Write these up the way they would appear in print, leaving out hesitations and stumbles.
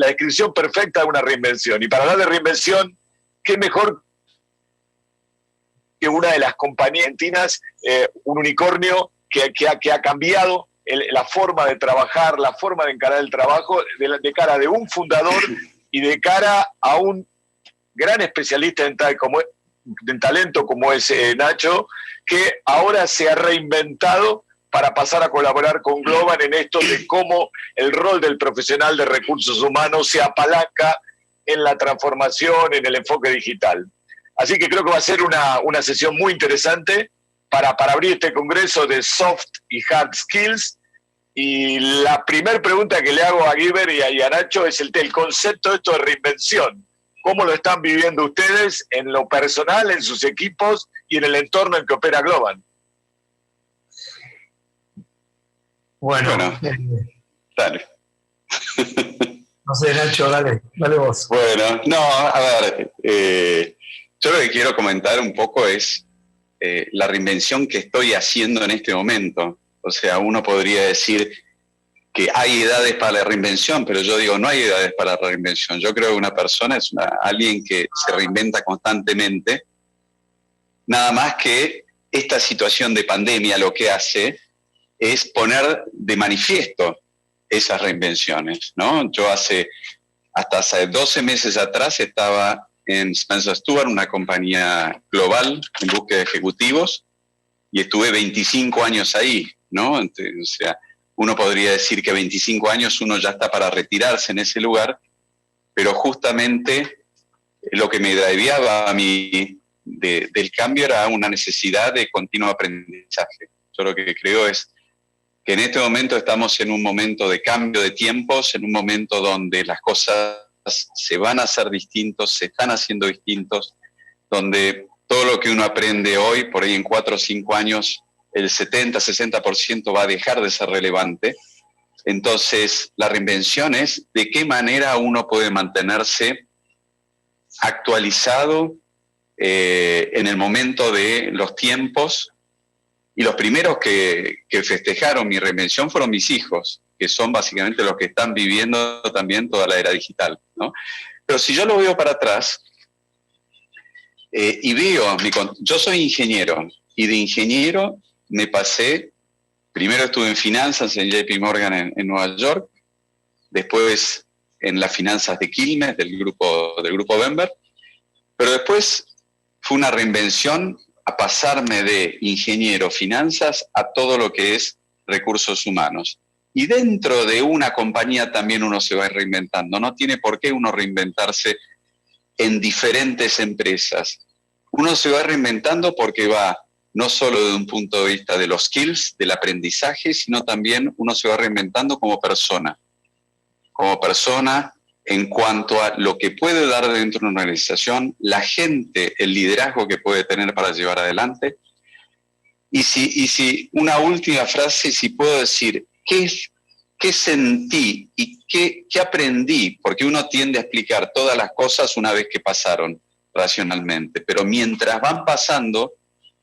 la descripción perfecta de una reinvención. Y para hablar de reinvención, qué mejor que una de las compañías argentinas, un unicornio que ha cambiado la forma de trabajar, la forma de encarar el trabajo de cara de un fundador y de cara a un gran especialista en talento como es Nacho, que ahora se ha reinventado para pasar a colaborar con Globant en esto de cómo el rol del profesional de recursos humanos se apalanca en la transformación, en el enfoque digital. Así que creo que va a ser una sesión muy interesante para abrir este congreso de soft y hard skills. Y la primera pregunta que le hago a Guiber y a Nacho es el concepto de esto de reinvención. ¿Cómo lo están viviendo ustedes en lo personal, en sus equipos y en el entorno en que opera Globant? Bueno, dale. No sé, Nacho, dale vos. Bueno, no, a ver, yo lo que quiero comentar un poco es la reinvención que estoy haciendo en este momento. O sea, uno podría decir que hay edades para la reinvención, pero yo digo, no hay edades para la reinvención. Yo creo que una persona es alguien que se reinventa constantemente, nada más que esta situación de pandemia lo que hace es poner de manifiesto esas reinvenciones, ¿no? Yo hasta hace 12 meses atrás estaba en Spencer Stuart, una compañía global en búsqueda de ejecutivos, y estuve 25 años ahí, ¿no? Entonces, o sea, uno podría decir que 25 años uno ya está para retirarse en ese lugar, pero justamente lo que me driveaba a mí del cambio era una necesidad de continuo aprendizaje. Yo lo que creo es que en este momento estamos en un momento de cambio de tiempos, en un momento donde las cosas se van a hacer distintos, se están haciendo distintos, donde todo lo que uno aprende hoy, por ahí en 4 o 5 años, el 70-60% va a dejar de ser relevante. Entonces, la reinvención es de qué manera uno puede mantenerse actualizado en el momento de los tiempos. Y los primeros que festejaron mi reinvención fueron mis hijos, que son básicamente los que están viviendo también toda la era digital, ¿no? Pero si yo lo veo para atrás y veo, yo soy ingeniero, y de ingeniero me pasé, primero estuve en finanzas en JP Morgan en Nueva York, después en las finanzas de Quilmes, del grupo Bember, pero después fue una reinvención a pasarme de ingeniero finanzas a todo lo que es recursos humanos. Y dentro de una compañía también uno se va reinventando. No tiene por qué uno reinventarse en diferentes empresas. Uno se va reinventando porque va no solo desde un punto de vista de los skills, del aprendizaje, sino también uno se va reinventando como persona. Como persona en cuanto a lo que puede dar dentro de una organización, la gente, el liderazgo que puede tener para llevar adelante. Y si una última frase, si puedo decir, ¿qué sentí y qué aprendí? Porque uno tiende a explicar todas las cosas una vez que pasaron racionalmente, pero mientras van pasando,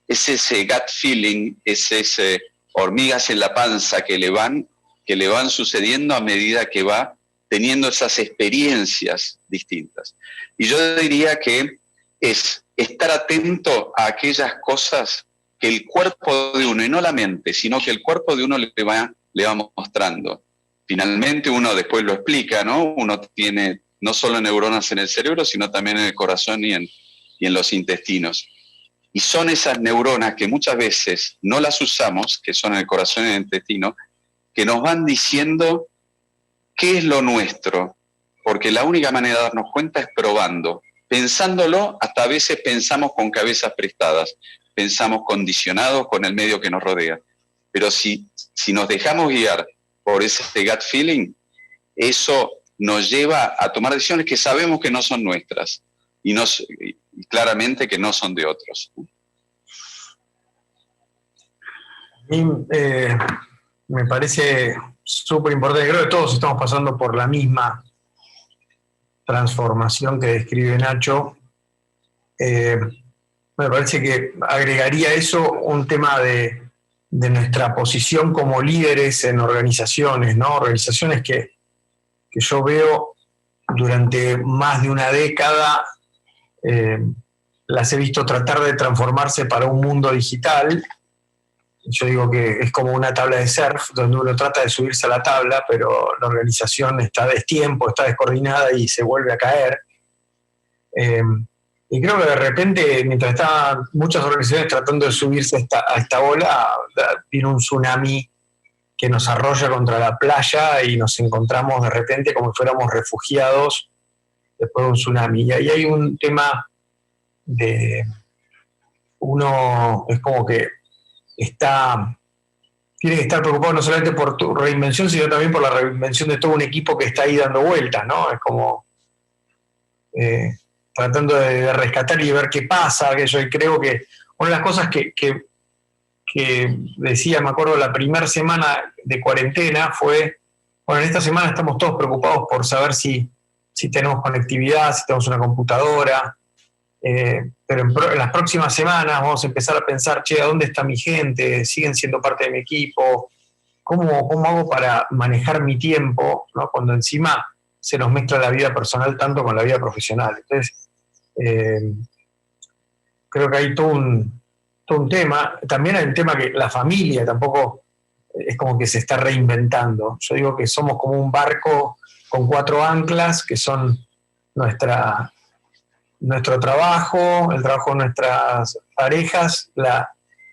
es ese gut feeling, es ese hormigas en la panza que le van sucediendo a medida que va teniendo esas experiencias distintas. Y yo diría que es estar atento a aquellas cosas que el cuerpo de uno, y no la mente, sino que el cuerpo de uno le va mostrando. Finalmente uno después lo explica, ¿no? Uno tiene no solo neuronas en el cerebro, sino también en el corazón y en los intestinos. Y son esas neuronas que muchas veces no las usamos, que son en el corazón y en el intestino, que nos van diciendo qué es lo nuestro, porque la única manera de darnos cuenta es probando. Pensándolo, hasta a veces pensamos con cabezas prestadas, pensamos condicionados con el medio que nos rodea. Pero si nos dejamos guiar por ese gut feeling, eso nos lleva a tomar decisiones que sabemos que no son nuestras y claramente que no son de otros. Me parece súper importante. Creo que todos estamos pasando por la misma transformación que describe Nacho. Me parece que agregaría eso un tema de nuestra posición como líderes en organizaciones, ¿no? Organizaciones que yo veo durante más de una década las he visto tratar de transformarse para un mundo digital. Yo digo que es como una tabla de surf, donde uno trata de subirse a la tabla, pero la organización está a destiempo, está descoordinada y se vuelve a caer. Y creo que de repente, mientras estaban muchas organizaciones tratando de subirse a esta ola, vino un tsunami que nos arrolla contra la playa y nos encontramos de repente como si fuéramos refugiados después de un tsunami. Y ahí hay un tema de uno, es como que tiene que estar preocupado no solamente por tu reinvención, sino también por la reinvención de todo un equipo que está ahí dando vueltas, ¿no? Es como tratando de rescatar y ver qué pasa. Y creo que una de las cosas que decía, me acuerdo, la primera semana de cuarentena fue, bueno, en esta semana estamos todos preocupados por saber si tenemos conectividad, si tenemos una computadora, pero en las próximas semanas vamos a empezar a pensar, ¿a dónde está mi gente? ¿Siguen siendo parte de mi equipo? ¿Cómo hago para manejar mi tiempo, ¿no? Cuando encima se nos mezcla la vida personal tanto con la vida profesional? Entonces, creo que hay todo un tema. También hay un tema que la familia tampoco es como que se está reinventando. Yo digo que somos como un barco con 4 anclas que son nuestro trabajo, el trabajo de nuestras parejas,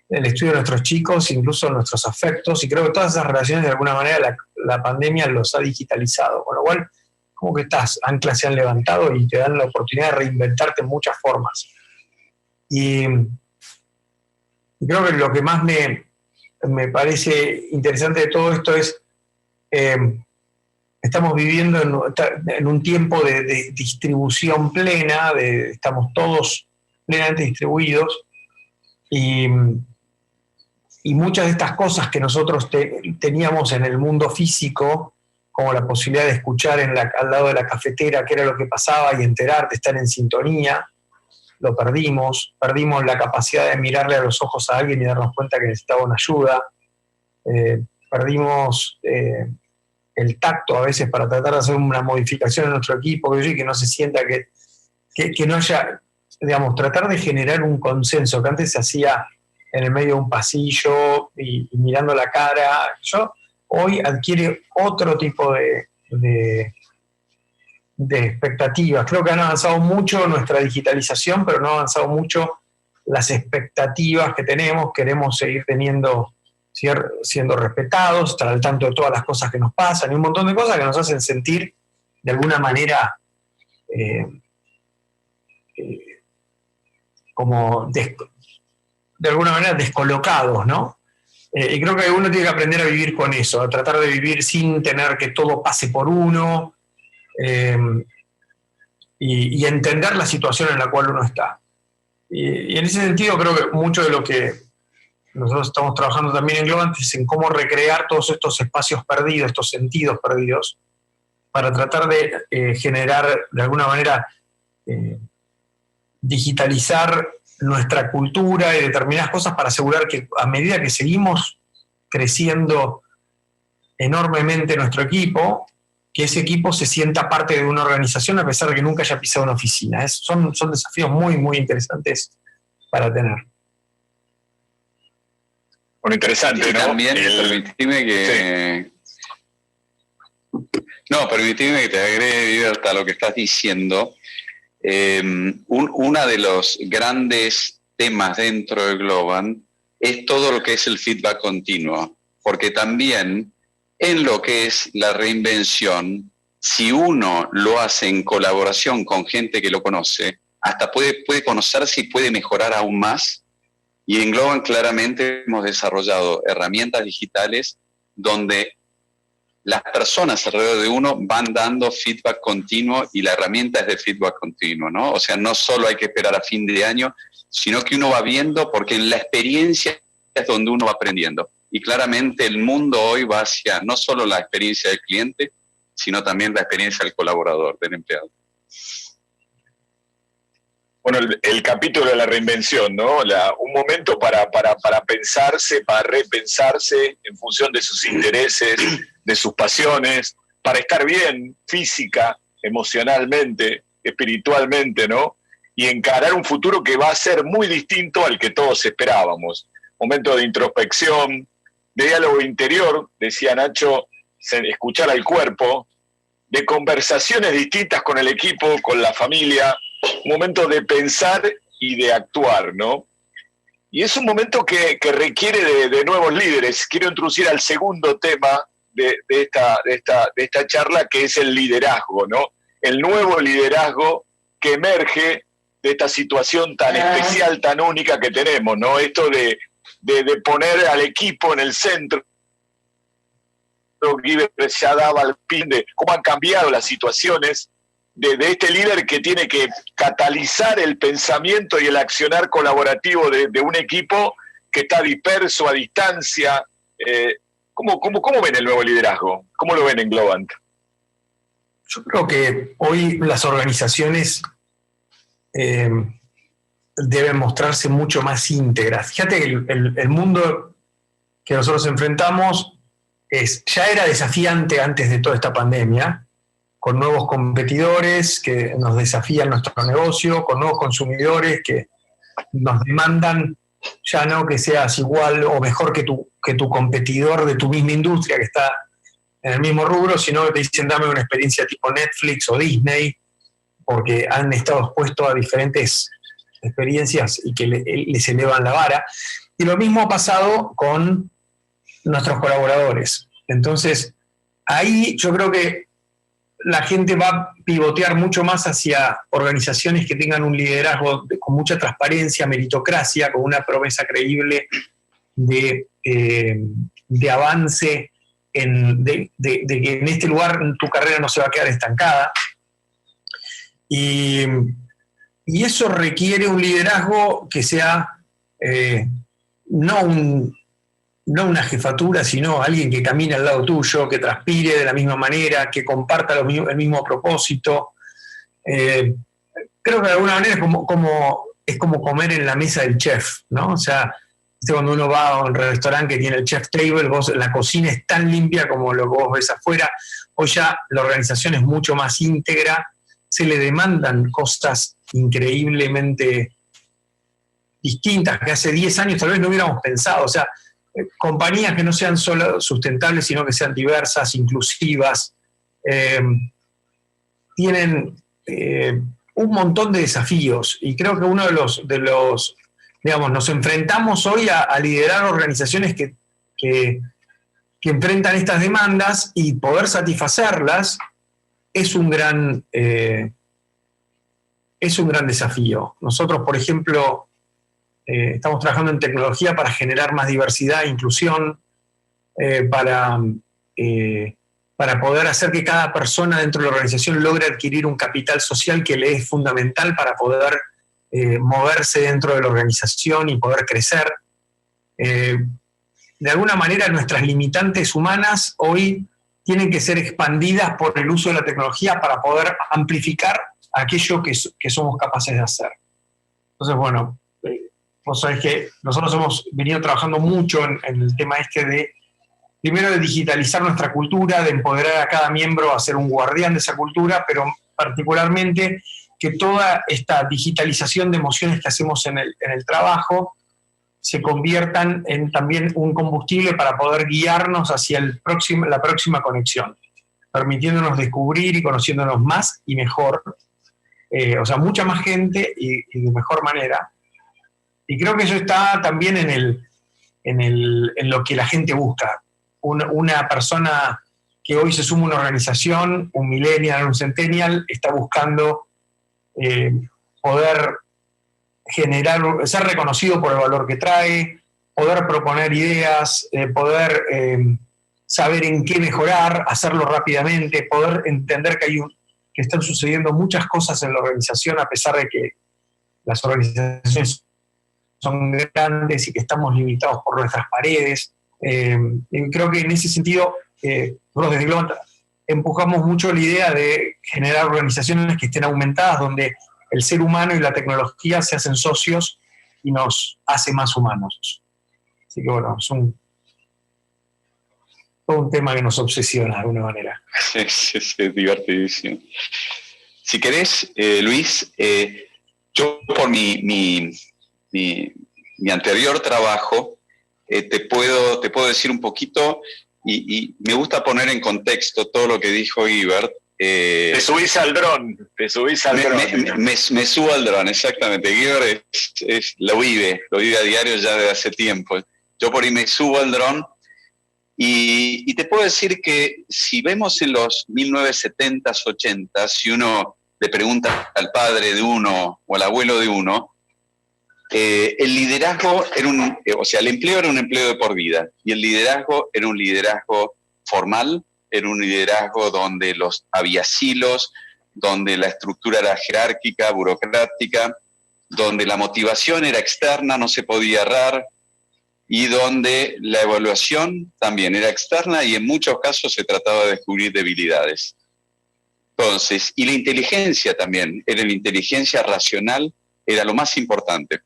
el estudio de nuestros chicos, incluso nuestros afectos, y creo que todas esas relaciones de alguna manera la pandemia los ha digitalizado, con lo cual como que estas anclas se han levantado y te dan la oportunidad de reinventarte en muchas formas. Y creo que lo que más me parece interesante de todo esto es estamos viviendo en un tiempo de distribución plena, estamos todos plenamente distribuidos, y muchas de estas cosas que nosotros teníamos en el mundo físico, como la posibilidad de escuchar al lado de la cafetera qué era lo que pasaba y enterarte, estar en sintonía, lo perdimos la capacidad de mirarle a los ojos a alguien y darnos cuenta que necesitaba una ayuda, perdimos el tacto a veces para tratar de hacer una modificación en nuestro equipo, que no se sienta que no haya, digamos, tratar de generar un consenso que antes se hacía en el medio de un pasillo y mirando la cara. Hoy adquiere otro tipo de expectativas. Creo que han avanzado mucho nuestra digitalización, pero no ha avanzado mucho las expectativas que tenemos. Queremos seguir siendo respetados, estar al tanto de todas las cosas que nos pasan y un montón de cosas que nos hacen sentir de alguna manera como de alguna manera descolocados, ¿no? Y creo que uno tiene que aprender a vivir con eso, a tratar de vivir sin tener que todo pase por uno, y entender la situación en la cual uno está. Y en ese sentido creo que mucho de lo que nosotros estamos trabajando también en Globant es en cómo recrear todos estos espacios perdidos, estos sentidos perdidos, para tratar de generar de alguna manera, digitalizar nuestra cultura y determinadas cosas para asegurar que a medida que seguimos creciendo enormemente nuestro equipo, que ese equipo se sienta parte de una organización a pesar de que nunca haya pisado una oficina. Son desafíos muy, muy interesantes para tener. Bueno, interesante, y ¿no? También, permitime que... Sí. No, permitime que te agregue, Diberta, a lo que estás diciendo. Uno de los grandes temas dentro de Globant es todo lo que es el feedback continuo, porque también en lo que es la reinvención, si uno lo hace en colaboración con gente que lo conoce, hasta puede conocerse y puede mejorar aún más. Y en Globant claramente hemos desarrollado herramientas digitales donde las personas alrededor de uno van dando feedback continuo y la herramienta es de feedback continuo, ¿no? O sea, no solo hay que esperar a fin de año, sino que uno va viendo, porque en la experiencia es donde uno va aprendiendo. Y claramente el mundo hoy va hacia no solo la experiencia del cliente, sino también la experiencia del colaborador, del empleado. Bueno, el capítulo de la reinvención, ¿no? Un momento para pensarse, para repensarse en función de sus intereses, de sus pasiones, para estar bien física, emocionalmente, espiritualmente, ¿no? Y encarar un futuro que va a ser muy distinto al que todos esperábamos. Momento de introspección, de diálogo interior, decía Nacho, escuchar al cuerpo, de conversaciones distintas con el equipo, con la familia, un momento de pensar y de actuar, ¿no? Y es un momento que requiere de nuevos líderes. Quiero introducir al segundo tema de esta charla, que es el liderazgo, ¿no? El nuevo liderazgo que emerge de esta situación tan especial, tan única que tenemos, ¿no? Esto de poner al equipo en el centro. Guiber ya daba al pin de cómo han cambiado las situaciones de este líder que tiene que catalizar el pensamiento y el accionar colaborativo de un equipo que está disperso, a distancia. ¿Cómo ven el nuevo liderazgo? ¿Cómo lo ven en Globant? Yo creo que hoy las organizaciones deben mostrarse mucho más íntegras. Fíjate que el mundo que nosotros enfrentamos ya era desafiante antes de toda esta pandemia, con nuevos competidores que nos desafían nuestro negocio, con nuevos consumidores que nos demandan ya no que seas igual o mejor que tu competidor de tu misma industria que está en el mismo rubro, sino que te dicen dame una experiencia tipo Netflix o Disney, porque han estado expuestos a diferentes experiencias y que les elevan la vara. Y lo mismo ha pasado con nuestros colaboradores. Entonces, ahí yo creo que la gente va a pivotear mucho más hacia organizaciones que tengan un liderazgo con mucha transparencia, meritocracia, con una promesa creíble de avance, de que en este lugar tu carrera no se va a quedar estancada. Y eso requiere un liderazgo que sea no una jefatura, sino alguien que camine al lado tuyo, que transpire de la misma manera, que comparta el mismo propósito. Creo que de alguna manera es como comer en la mesa del chef, ¿no? O sea, cuando uno va a un restaurante que tiene el chef table, la cocina es tan limpia como lo que vos ves afuera. Hoy ya la organización es mucho más íntegra, se le demandan cosas increíblemente distintas que hace 10 años tal vez no hubiéramos pensado. O sea, compañías que no sean solo sustentables, sino que sean diversas, inclusivas, tienen un montón de desafíos. Y creo que uno de los digamos, nos enfrentamos hoy a liderar organizaciones que enfrentan estas demandas, y poder satisfacerlas es un gran desafío. Nosotros, por ejemplo, estamos trabajando en tecnología para generar más diversidad e inclusión, para poder hacer que cada persona dentro de la organización logre adquirir un capital social que le es fundamental para poder moverse dentro de la organización y poder crecer. De alguna manera, nuestras limitantes humanas hoy tienen que ser expandidas por el uso de la tecnología para poder amplificar aquello que somos capaces de hacer. Entonces, bueno, vos sabés que nosotros hemos venido trabajando mucho en el tema primero de digitalizar nuestra cultura, de empoderar a cada miembro a ser un guardián de esa cultura, pero particularmente que toda esta digitalización de emociones que hacemos en el trabajo se conviertan en también un combustible para poder guiarnos hacia la próxima conexión, permitiéndonos descubrir y conociéndonos más y mejor, o sea, mucha más gente y de mejor manera. Y creo que eso está también en lo que la gente busca. Una persona que hoy se suma a una organización, un millennial, un centennial, está buscando poder ser reconocido por el valor que trae, poder proponer ideas, poder saber en qué mejorar, hacerlo rápidamente, poder entender que están sucediendo muchas cosas en la organización, a pesar de que las organizaciones son grandes y que estamos limitados por nuestras paredes. Creo que en ese sentido, nosotros desde Globant empujamos mucho la idea de generar organizaciones que estén aumentadas, donde el ser humano y la tecnología se hacen socios y nos hace más humanos. Así que bueno, todo un tema que nos obsesiona de alguna manera. Es divertidísimo. Si querés, Luis, yo por mi anterior trabajo, te puedo decir un poquito, y me gusta poner en contexto todo lo que dijo Guibert. Te subís al dron, Me subo al dron, exactamente. Guibert lo vive a diario ya desde hace tiempo. Yo por ahí me subo al dron y te puedo decir que si vemos en los 1970s, 80s, si uno le pregunta al padre de uno o al abuelo de uno, el liderazgo era el empleo era un empleo de por vida y el liderazgo era un liderazgo formal, era un liderazgo donde había silos, donde la estructura era jerárquica, burocrática, donde la motivación era externa, no se podía errar, y donde la evaluación también era externa y en muchos casos se trataba de descubrir debilidades. Entonces, y la inteligencia también, la inteligencia racional era lo más importante.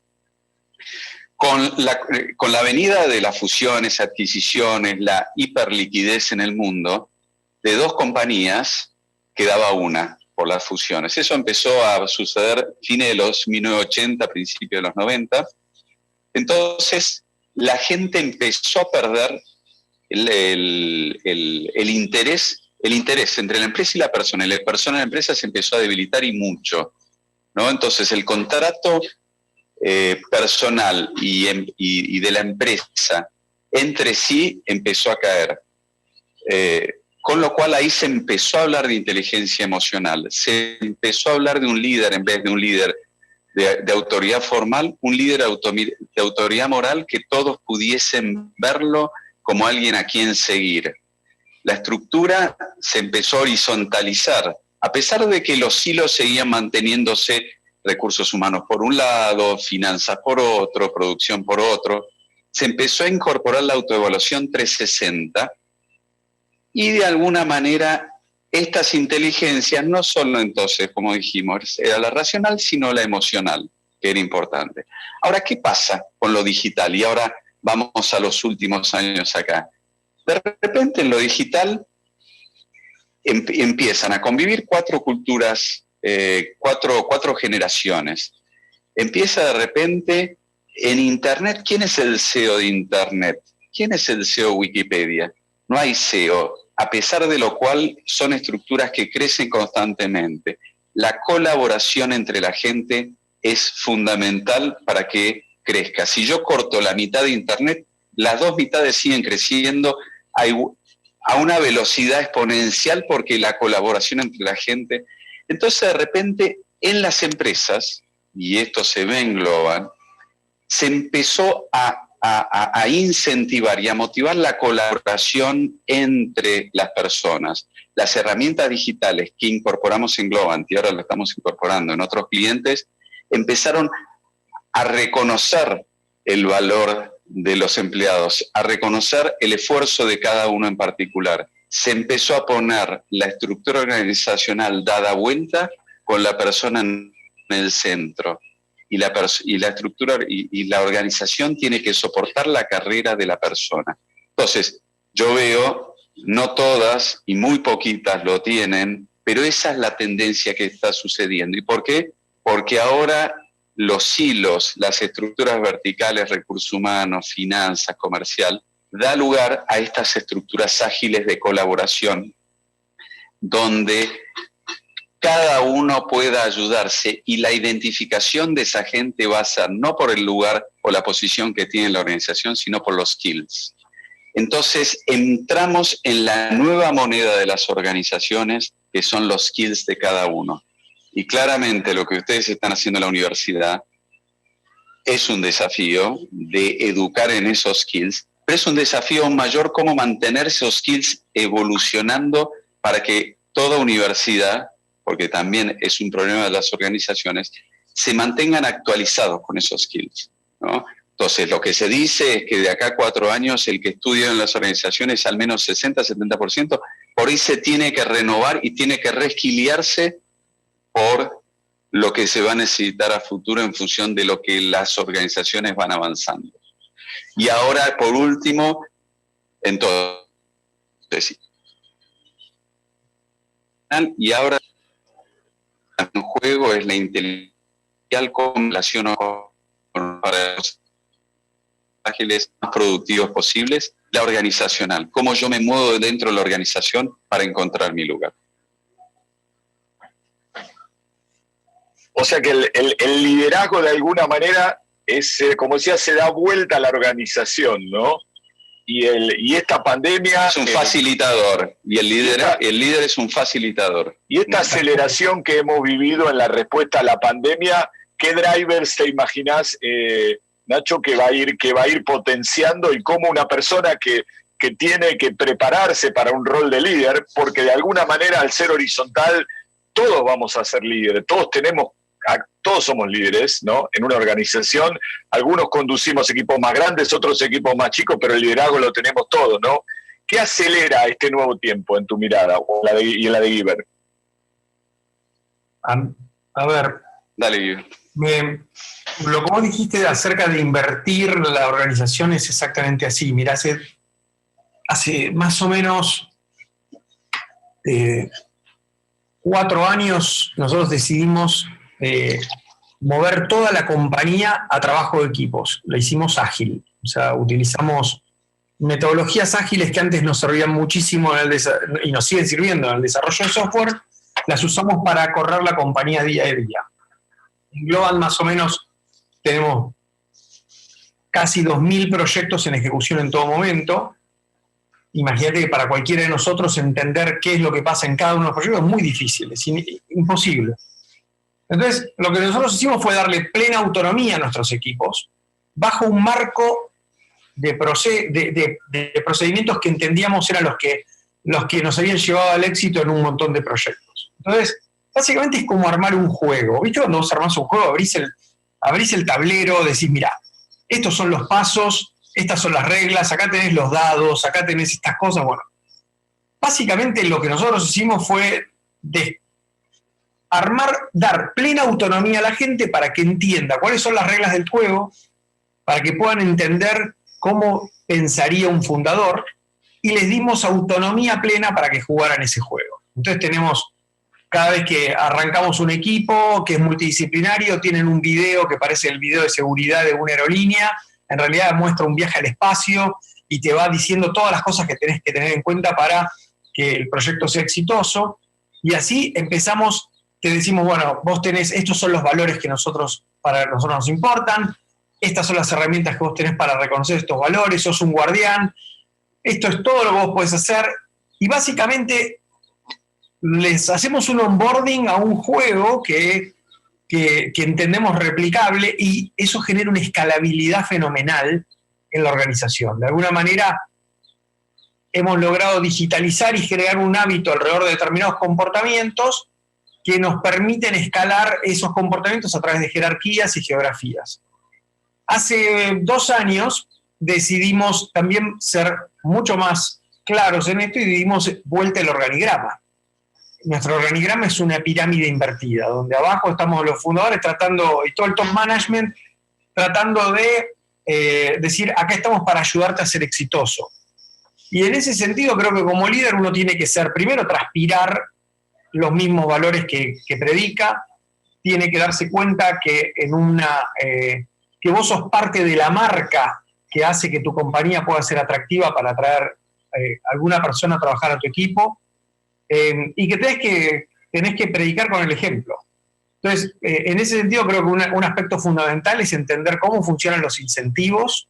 Con la venida de las fusiones, adquisiciones, la hiperliquidez en el mundo, de dos compañías quedaba una por las fusiones. Eso empezó a suceder fines de los 1980, principios de los 90. Entonces, la gente empezó a perder el interés entre la empresa y la persona. La persona y la empresa se empezó a debilitar y mucho, ¿no? Entonces, el contrato personal y de la empresa entre sí empezó a caer. Con lo cual ahí se empezó a hablar de inteligencia emocional, se empezó a hablar de un líder en vez de un líder de autoridad formal, un líder de autoridad moral que todos pudiesen verlo como alguien a quien seguir. La estructura se empezó a horizontalizar, a pesar de que los hilos seguían manteniéndose, recursos humanos por un lado, finanzas por otro, producción por otro, se empezó a incorporar la autoevaluación 360 y de alguna manera estas inteligencias no solo entonces, como dijimos, era la racional, sino la emocional, que era importante. Ahora, ¿qué pasa con lo digital? Y ahora vamos a los últimos años acá. De repente en lo digital empiezan a convivir cuatro culturas, cuatro generaciones. Empieza de repente en Internet. ¿Quién es el CEO de Internet? ¿Quién es el CEO de Wikipedia? No hay CEO, a pesar de lo cual son estructuras que crecen constantemente. La colaboración entre la gente es fundamental para que crezca. Si yo corto la mitad de Internet, las dos mitades siguen creciendo a una velocidad exponencial porque la colaboración entre la gente. Entonces, de repente, en las empresas, y esto se ve en Globant, se empezó a incentivar y a motivar la colaboración entre las personas. Las herramientas digitales que incorporamos en Globant, y ahora lo estamos incorporando en otros clientes, empezaron a reconocer el valor de los empleados, a reconocer el esfuerzo de cada uno en particular. Se empezó a poner la estructura organizacional dada vuelta con la persona en el centro. Y la estructura y la organización tiene que soportar la carrera de la persona. Entonces, yo veo, no todas y muy poquitas lo tienen, pero esa es la tendencia que está sucediendo. ¿Y por qué? Porque ahora los hilos, las estructuras verticales, recursos humanos, finanzas, comercial, da lugar a estas estructuras ágiles de colaboración, donde cada uno pueda ayudarse y la identificación de esa gente va a ser no por el lugar o la posición que tiene la organización, sino por los skills. Entonces, entramos en la nueva moneda de las organizaciones, que son los skills de cada uno. Y claramente lo que ustedes están haciendo en la universidad es un desafío de educar en esos skills, pero es un desafío mayor cómo mantener esos skills evolucionando para que toda universidad, porque también es un problema de las organizaciones, se mantengan actualizados con esos skills, ¿no? Entonces, lo que se dice es que de acá a 4 años el que estudia en las organizaciones, al menos 60-70%, por ahí se tiene que renovar y tiene que reesquiliarse por lo que se va a necesitar a futuro en función de lo que las organizaciones van avanzando. Y ahora, por último, entonces, Y ahora en juego es la inteligencia con relación para los ágiles más productivos posibles, la organizacional, cómo yo me muevo dentro de la organización para encontrar mi lugar. O sea que el liderazgo de alguna manera es, como decía, se da vuelta a la organización, ¿no? Y esta pandemia... Es un facilitador, y el líder es un facilitador. Y esta aceleración que hemos vivido en la respuesta a la pandemia, ¿qué drivers te imaginás, Nacho, que va a ir potenciando, y cómo una persona que tiene que prepararse para un rol de líder, porque de alguna manera al ser horizontal todos vamos a ser líderes, todos somos líderes, ¿no? En una organización, algunos conducimos equipos más grandes, otros equipos más chicos, pero el liderazgo lo tenemos todos, ¿no? ¿Qué acelera este nuevo tiempo en tu mirada y en la de Guiber? A ver, dale, Guiber. Lo que vos dijiste acerca de invertir la organización es exactamente así. Mirá, hace más o menos 4 años nosotros decidimos mover toda la compañía a trabajo de equipos. Lo hicimos ágil. O sea, utilizamos metodologías ágiles que antes nos servían muchísimo y nos siguen sirviendo en el desarrollo de software, las usamos para correr la compañía día a día. En Globant más o menos tenemos casi 2.000 proyectos en ejecución en todo momento. Imagínate que para cualquiera de nosotros entender qué es lo que pasa en cada uno de los proyectos es muy difícil, es imposible. Entonces, lo que nosotros hicimos fue darle plena autonomía a nuestros equipos bajo un marco de procedimientos que entendíamos eran los que nos habían llevado al éxito en un montón de proyectos. Entonces, básicamente es como armar un juego. ¿Viste cuando vos armás un juego? Abrís el tablero, decís, mirá, estos son los pasos, estas son las reglas, acá tenés los dados, acá tenés estas cosas. Bueno, básicamente lo que nosotros hicimos fue dar plena autonomía a la gente para que entienda cuáles son las reglas del juego, para que puedan entender cómo pensaría un fundador, y les dimos autonomía plena para que jugaran ese juego. Entonces cada vez que arrancamos un equipo que es multidisciplinario, tienen un video que parece el video de seguridad de una aerolínea, en realidad muestra un viaje al espacio y te va diciendo todas las cosas que tenés que tener en cuenta para que el proyecto sea exitoso. Y así empezamos, te decimos, bueno, vos tenés, estos son los valores que para nosotros nos importan, estas son las herramientas que vos tenés para reconocer estos valores, sos un guardián, esto es todo lo que vos podés hacer, y básicamente les hacemos un onboarding a un juego que entendemos replicable, y eso genera una escalabilidad fenomenal en la organización. De alguna manera hemos logrado digitalizar y crear un hábito alrededor de determinados comportamientos que nos permiten escalar esos comportamientos a través de jerarquías y geografías. Hace 2 años decidimos también ser mucho más claros en esto y dimos vuelta el organigrama. Nuestro organigrama es una pirámide invertida, donde abajo estamos los fundadores y todo el top management tratando de decir, acá estamos para ayudarte a ser exitoso. Y en ese sentido creo que como líder uno tiene que ser, primero, transpirar los mismos valores que predica, tiene que darse cuenta que que vos sos parte de la marca que hace que tu compañía pueda ser atractiva para atraer a alguna persona a trabajar a tu equipo, y que tenés que predicar con el ejemplo. Entonces, en ese sentido creo que un aspecto fundamental es entender cómo funcionan los incentivos,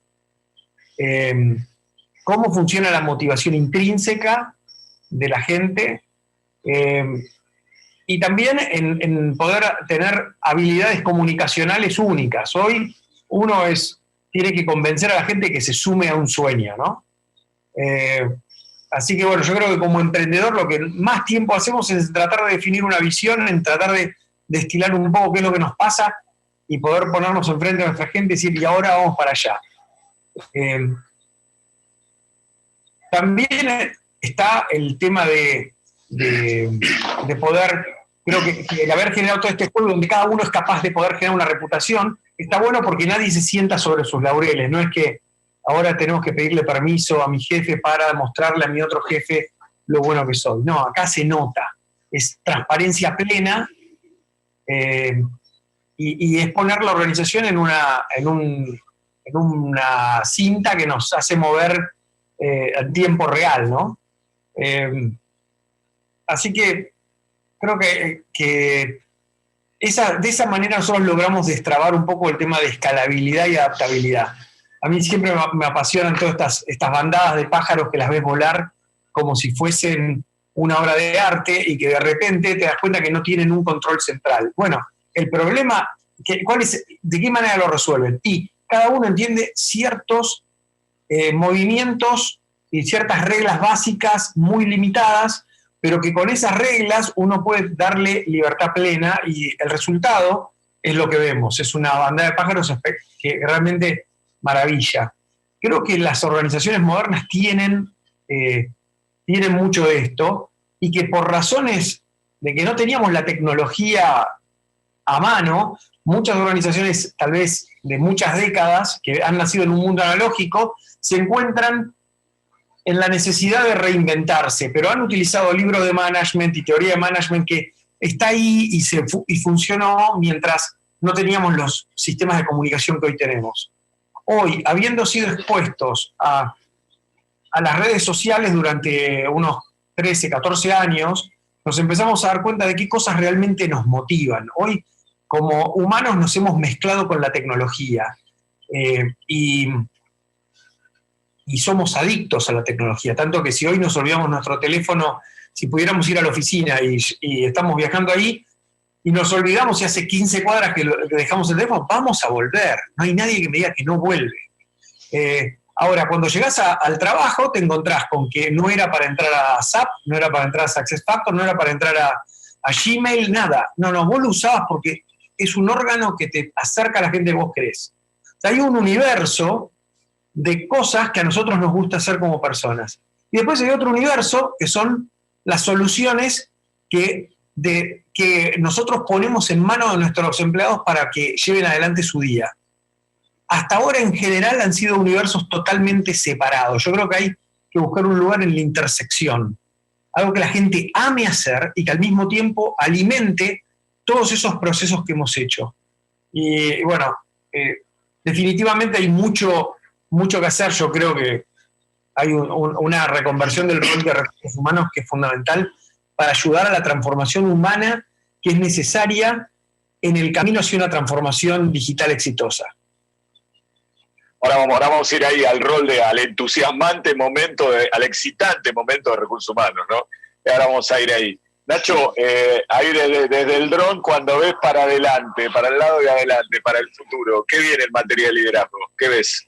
cómo funciona la motivación intrínseca de la gente, y también en poder tener habilidades comunicacionales únicas. Hoy uno tiene que convencer a la gente que se sume a un sueño, ¿no? Así que bueno, yo creo que como emprendedor lo que más tiempo hacemos es tratar de definir una visión, en tratar de destilar un poco qué es lo que nos pasa y poder ponernos enfrente a nuestra gente y decir, y ahora vamos para allá. También está el tema de poder, creo que el haber generado todo este juego donde cada uno es capaz de poder generar una reputación, está bueno porque nadie se sienta sobre sus laureles. No es que ahora tenemos que pedirle permiso a mi jefe para mostrarle a mi otro jefe lo bueno que soy. No, acá se nota, es transparencia plena, y es poner la organización en una cinta que nos hace mover en tiempo real, ¿no? Así que creo que de esa manera nosotros logramos destrabar un poco el tema de escalabilidad y adaptabilidad. A mí siempre me apasionan todas estas bandadas de pájaros que las ves volar como si fuesen una obra de arte y que de repente te das cuenta que no tienen un control central. Bueno, el problema, ¿de qué manera lo resuelven? Y cada uno entiende ciertos movimientos y ciertas reglas básicas muy limitadas, pero que con esas reglas uno puede darle libertad plena y el resultado es lo que vemos. Es una bandada de pájaros que realmente maravilla. Creo que las organizaciones modernas tienen mucho de esto y que por razones de que no teníamos la tecnología a mano, muchas organizaciones, tal vez de muchas décadas, que han nacido en un mundo analógico, se encuentran en la necesidad de reinventarse, pero han utilizado libros de management y teoría de management que está ahí y funcionó mientras no teníamos los sistemas de comunicación que hoy tenemos. Hoy, habiendo sido expuestos a las redes sociales durante unos 13, 14 años, nos empezamos a dar cuenta de qué cosas realmente nos motivan. Hoy, como humanos, nos hemos mezclado con la tecnología y somos adictos a la tecnología, tanto que si hoy nos olvidamos nuestro teléfono, si pudiéramos ir a la oficina y estamos viajando ahí y nos olvidamos y hace 15 cuadras que dejamos el teléfono, vamos a volver. No hay nadie que me diga que no vuelve. Ahora, cuando llegás al trabajo, te encontrás con que no era para entrar a SAP, no era para entrar a SuccessFactors, no era para entrar a Gmail, nada. No, vos lo usabas porque es un órgano que te acerca a la gente que vos querés. O sea, hay un universo de cosas que a nosotros nos gusta hacer como personas. Y después hay otro universo que son las soluciones que nosotros ponemos en manos de nuestros empleados para que lleven adelante su día. Hasta ahora, en general, han sido universos totalmente separados. Yo creo que hay que buscar un lugar en la intersección. Algo que la gente ame hacer y que al mismo tiempo alimente todos esos procesos que hemos hecho. Y bueno, definitivamente hay mucho que hacer. Yo creo que hay una reconversión del rol de recursos humanos que es fundamental para ayudar a la transformación humana que es necesaria en el camino hacia una transformación digital exitosa. Ahora vamos a ir ahí al entusiasmante momento, al excitante momento de recursos humanos, ¿no? Y ahora vamos a ir ahí. Nacho, ahí desde el dron, cuando ves para adelante, para el lado de adelante, para el futuro, ¿qué viene en materia de liderazgo? ¿Qué ves?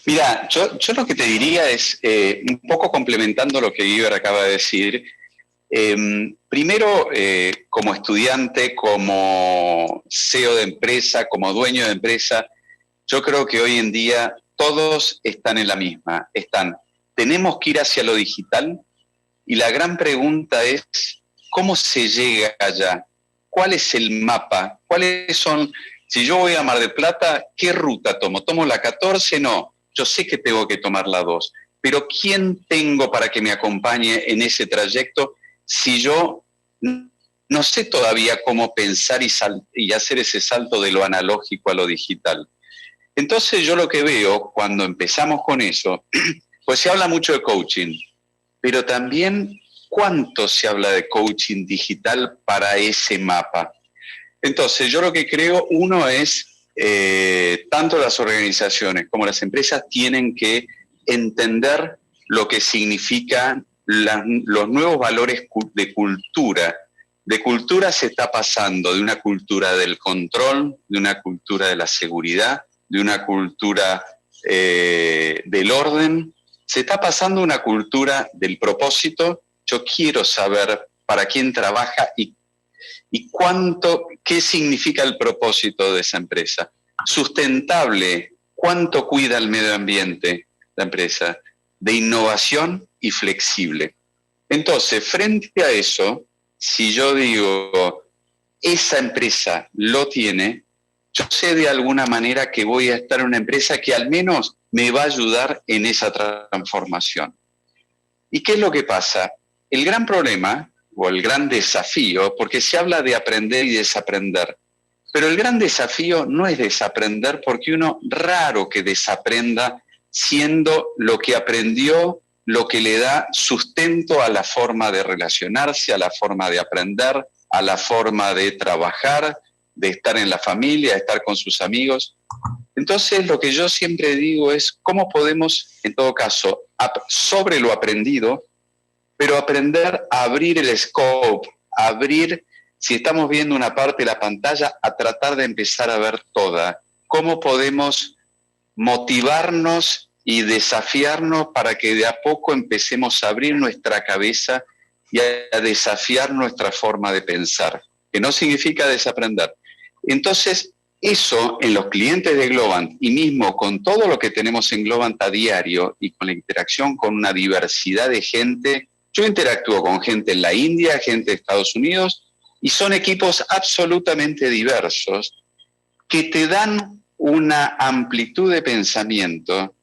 Mira, yo lo que te diría es, un poco complementando lo que Guiber acaba de decir, primero, como estudiante, como CEO de empresa, como dueño de empresa, yo creo que hoy en día todos están en la misma. Tenemos que ir hacia lo digital y la gran pregunta es, ¿cómo se llega allá? ¿Cuál es el mapa? ¿Cuáles son? Si yo voy a Mar del Plata, ¿qué ruta tomo? ¿Tomo la 14? No, yo sé que tengo que tomar la 2. Pero ¿quién tengo para que me acompañe en ese trayecto si yo no sé todavía cómo pensar y hacer ese salto de lo analógico a lo digital? Entonces yo lo que veo cuando empezamos con eso, pues se habla mucho de coaching, pero también ¿cuánto se habla de coaching digital para ese mapa? Entonces yo lo que creo, uno es, tanto las organizaciones como las empresas tienen que entender lo que significan los nuevos valores de cultura. De cultura se está pasando de una cultura del control, de una cultura de la seguridad, de una cultura del orden. Se está pasando a una cultura del propósito. Yo quiero saber para quién trabaja y qué significa el propósito de esa empresa. Sustentable, cuánto cuida el medio ambiente la empresa. De innovación y flexible. Entonces, frente a eso, si yo digo, esa empresa lo tiene, yo sé de alguna manera que voy a estar en una empresa que al menos me va a ayudar en esa transformación. ¿Y qué es lo que pasa? El gran problema o el gran desafío, porque se habla de aprender y desaprender, pero el gran desafío no es desaprender, porque uno raro que desaprenda siendo lo que aprendió lo que le da sustento a la forma de relacionarse, a la forma de aprender, a la forma de trabajar, de estar en la familia, de estar con sus amigos. Entonces, lo que yo siempre digo es cómo podemos, en todo caso, sobre lo aprendido, pero aprender a abrir el scope, abrir, si estamos viendo una parte de la pantalla, a tratar de empezar a ver toda. ¿Cómo podemos motivarnos y desafiarnos para que de a poco empecemos a abrir nuestra cabeza y a desafiar nuestra forma de pensar, que no significa desaprender? Entonces, eso en los clientes de Globant y mismo con todo lo que tenemos en Globant a diario y con la interacción con una diversidad de gente, yo interactúo con gente en la India, gente de Estados Unidos, y son equipos absolutamente diversos que te dan una amplitud de pensamiento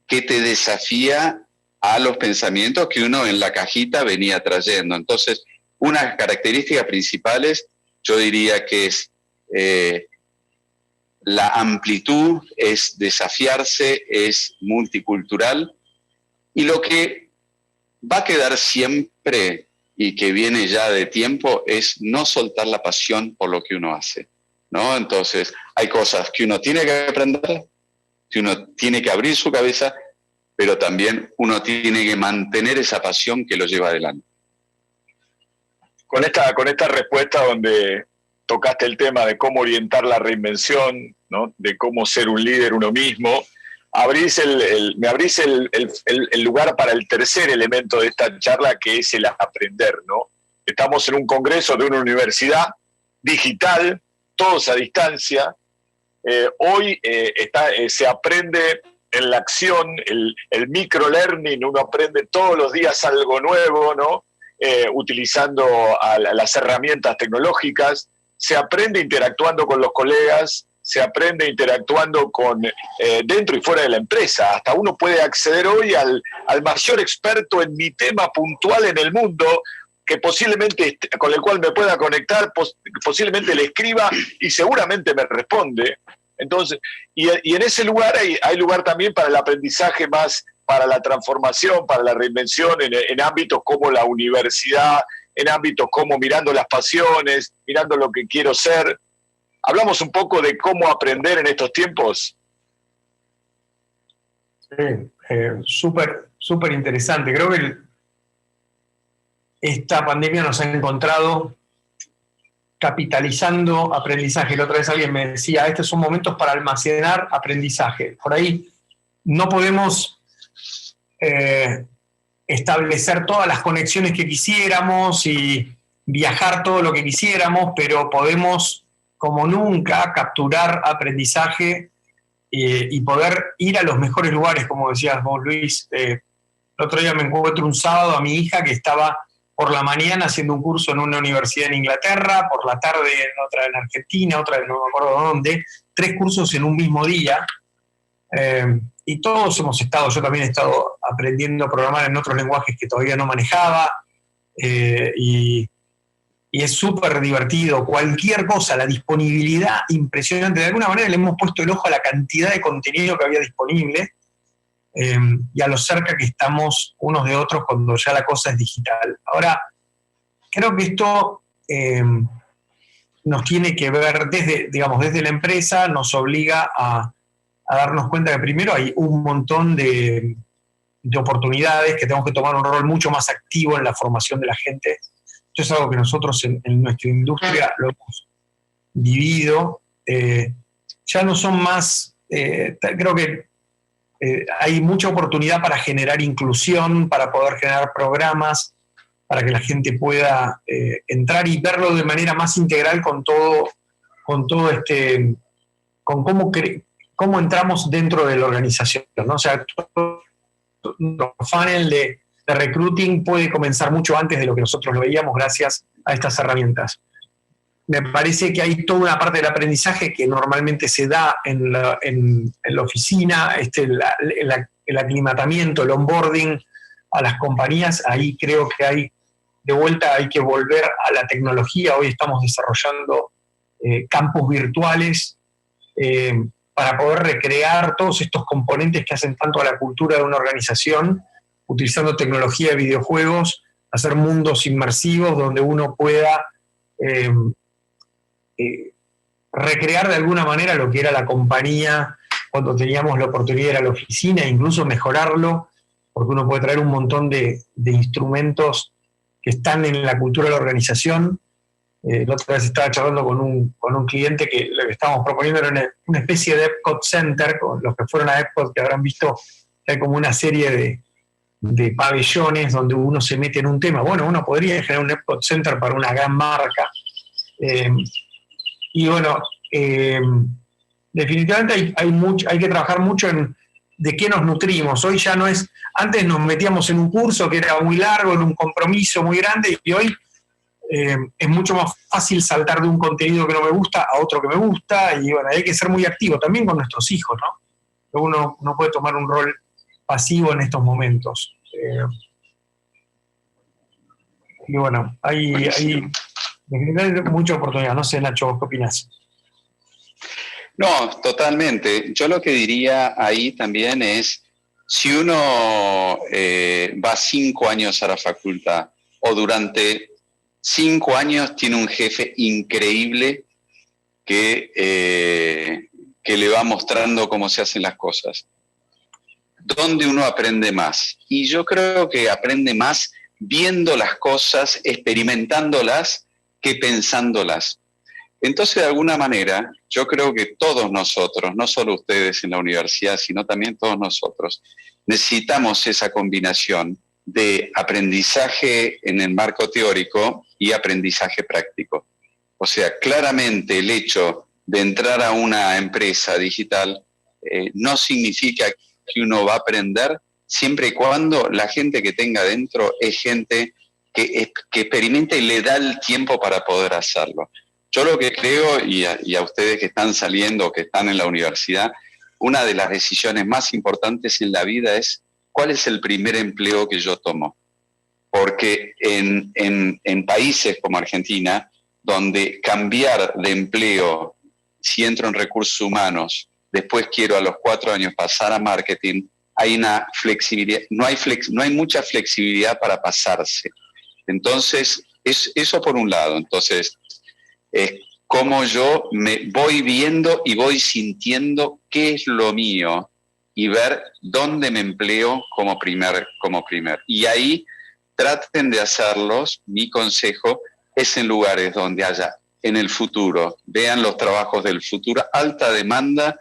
que te desafía a los pensamientos que uno en la cajita venía trayendo. Entonces, unas características principales, yo diría que es la amplitud, es desafiarse, es multicultural, y lo que va a quedar siempre y que viene ya de tiempo es no soltar la pasión por lo que uno hace, ¿no? Entonces, hay cosas que uno tiene que aprender, que uno tiene que abrir su cabeza, pero también uno tiene que mantener esa pasión que lo lleva adelante. Con esta respuesta donde tocaste el tema de cómo orientar la reinvención, ¿no? De cómo ser un líder uno mismo, me abrís el lugar para el tercer elemento de esta charla, que es el aprender, ¿no? Estamos en un congreso de una universidad digital, todos a distancia. Hoy se aprende en la acción, el microlearning, uno aprende todos los días algo nuevo, ¿no? Utilizando las herramientas tecnológicas, se aprende interactuando con los colegas, se aprende interactuando con dentro y fuera de la empresa. Hasta uno puede acceder hoy al mayor experto en mi tema puntual en el mundo, que posiblemente, con el cual me pueda conectar, posiblemente le escriba y seguramente me responde. Entonces, y en ese lugar hay lugar también para el aprendizaje más, para la transformación, para la reinvención en ámbitos como la universidad, en ámbitos como mirando las pasiones, mirando lo que quiero ser. ¿Hablamos un poco de cómo aprender en estos tiempos? Sí, súper interesante. Creo que esta pandemia nos ha encontrado capitalizando aprendizaje. La otra vez alguien me decía, estos son momentos para almacenar aprendizaje. Por ahí no podemos establecer todas las conexiones que quisiéramos y viajar todo lo que quisiéramos, pero podemos, como nunca, capturar aprendizaje y poder ir a los mejores lugares, como decías vos, Luis. El otro día me encuentro un sábado a mi hija que estaba por la mañana haciendo un curso en una universidad en Inglaterra, por la tarde en otra en Argentina, otra no me acuerdo dónde, 3 cursos en un mismo día. Y todos hemos estado, yo también he estado aprendiendo a programar en otros lenguajes que todavía no manejaba, y es súper divertido. Cualquier cosa, la disponibilidad impresionante. De alguna manera le hemos puesto el ojo a la cantidad de contenido que había disponible, y a lo cerca que estamos unos de otros cuando ya la cosa es digital. Ahora, creo que esto nos tiene que ver desde la empresa, nos obliga a darnos cuenta que primero hay un montón de oportunidades, que tenemos que tomar un rol mucho más activo en la formación de la gente. Esto es algo que nosotros en nuestra industria lo hemos vivido. Ya no son más, creo que hay mucha oportunidad para generar inclusión, para poder generar programas, para que la gente pueda entrar y verlo de manera más integral con cómo entramos dentro de la organización, ¿no? O sea, todo el funnel de recruiting puede comenzar mucho antes de lo que nosotros lo veíamos gracias a estas herramientas. me parece que hay toda una parte del aprendizaje que normalmente se da en la oficina, el aclimatamiento, el onboarding a las compañías. Ahí creo que hay que volver a la tecnología. Hoy estamos desarrollando campus virtuales para poder recrear todos estos componentes que hacen tanto a la cultura de una organización, utilizando tecnología de videojuegos, hacer mundos inmersivos donde uno pueda recrear de alguna manera lo que era la compañía cuando teníamos la oportunidad de ir a la oficina, e incluso mejorarlo, porque uno puede traer un montón de instrumentos que están en la cultura de la organización. La otra vez estaba charlando con un cliente que lo que estábamos proponiendo era una especie de Epcot Center. Con los que fueron a Epcot, que habrán visto que hay como una serie de pabellones donde uno se mete en un tema. Bueno, uno podría generar un Epcot Center para una gran marca. Y bueno, definitivamente hay que trabajar mucho en de qué nos nutrimos. Hoy ya no es, antes nos metíamos en un curso que era muy largo, en un compromiso muy grande, y hoy es mucho más fácil saltar de un contenido que no me gusta a otro que me gusta, y bueno, hay que ser muy activo también con nuestros hijos, ¿no? Uno no puede tomar un rol pasivo en estos momentos. Y bueno, hay mucha oportunidad. No sé, Nacho, ¿qué opinás? No, totalmente. Yo lo que diría ahí también es, si uno va 5 años a la facultad o durante 5 años tiene un jefe increíble que le va mostrando cómo se hacen las cosas, ¿dónde uno aprende más? Y yo creo que aprende más viendo las cosas, experimentándolas, que pensándolas. Entonces, de alguna manera, yo creo que todos nosotros, no solo ustedes en la universidad, sino también todos nosotros, necesitamos esa combinación de aprendizaje en el marco teórico y aprendizaje práctico. O sea, claramente el hecho de entrar a una empresa digital no significa que uno va a aprender siempre y cuando la gente que tenga dentro es gente que experimenta y le da el tiempo para poder hacerlo. Yo lo que creo, y a ustedes que están saliendo, que están en la universidad, una de las decisiones más importantes en la vida es cuál es el primer empleo que yo tomo. Porque en países como Argentina, donde cambiar de empleo, si entro en recursos humanos, después quiero a los 4 años pasar a marketing, hay una flexibilidad, no hay mucha flexibilidad para pasarse. Entonces, eso por un lado. Entonces, es como yo me voy viendo y voy sintiendo qué es lo mío y ver dónde me empleo como primer. Y ahí traten de hacerlos. Mi consejo es en lugares donde haya en el futuro, vean los trabajos del futuro, alta demanda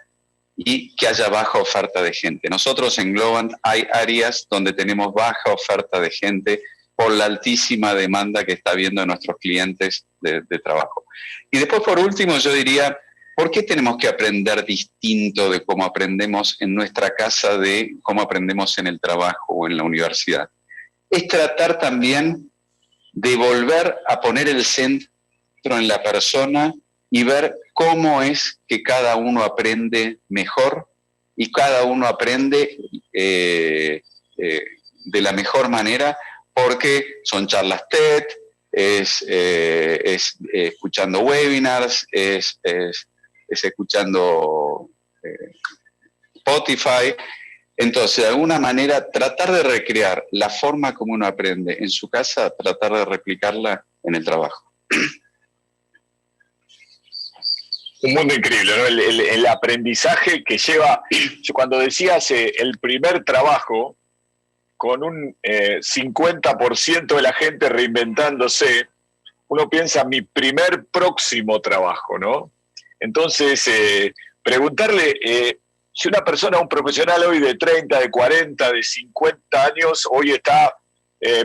y que haya baja oferta de gente. Nosotros en Globant hay áreas donde tenemos baja oferta de gente por la altísima demanda que está habiendo de nuestros clientes de trabajo. Y después, por último, yo diría, ¿por qué tenemos que aprender distinto de cómo aprendemos en nuestra casa de cómo aprendemos en el trabajo o en la universidad? Es tratar también de volver a poner el centro en la persona y ver cómo es que cada uno aprende mejor y cada uno aprende de la mejor manera, porque son charlas TED, es escuchando webinars, es escuchando Spotify. Entonces, de alguna manera, tratar de recrear la forma como uno aprende en su casa, tratar de replicarla en el trabajo. Un mundo increíble, ¿no? El aprendizaje que lleva, cuando decías el primer trabajo, con un 50% de la gente reinventándose, uno piensa mi primer próximo trabajo, ¿no? Entonces, preguntarle, si una persona, un profesional hoy de 30, de 40, de 50 años, hoy está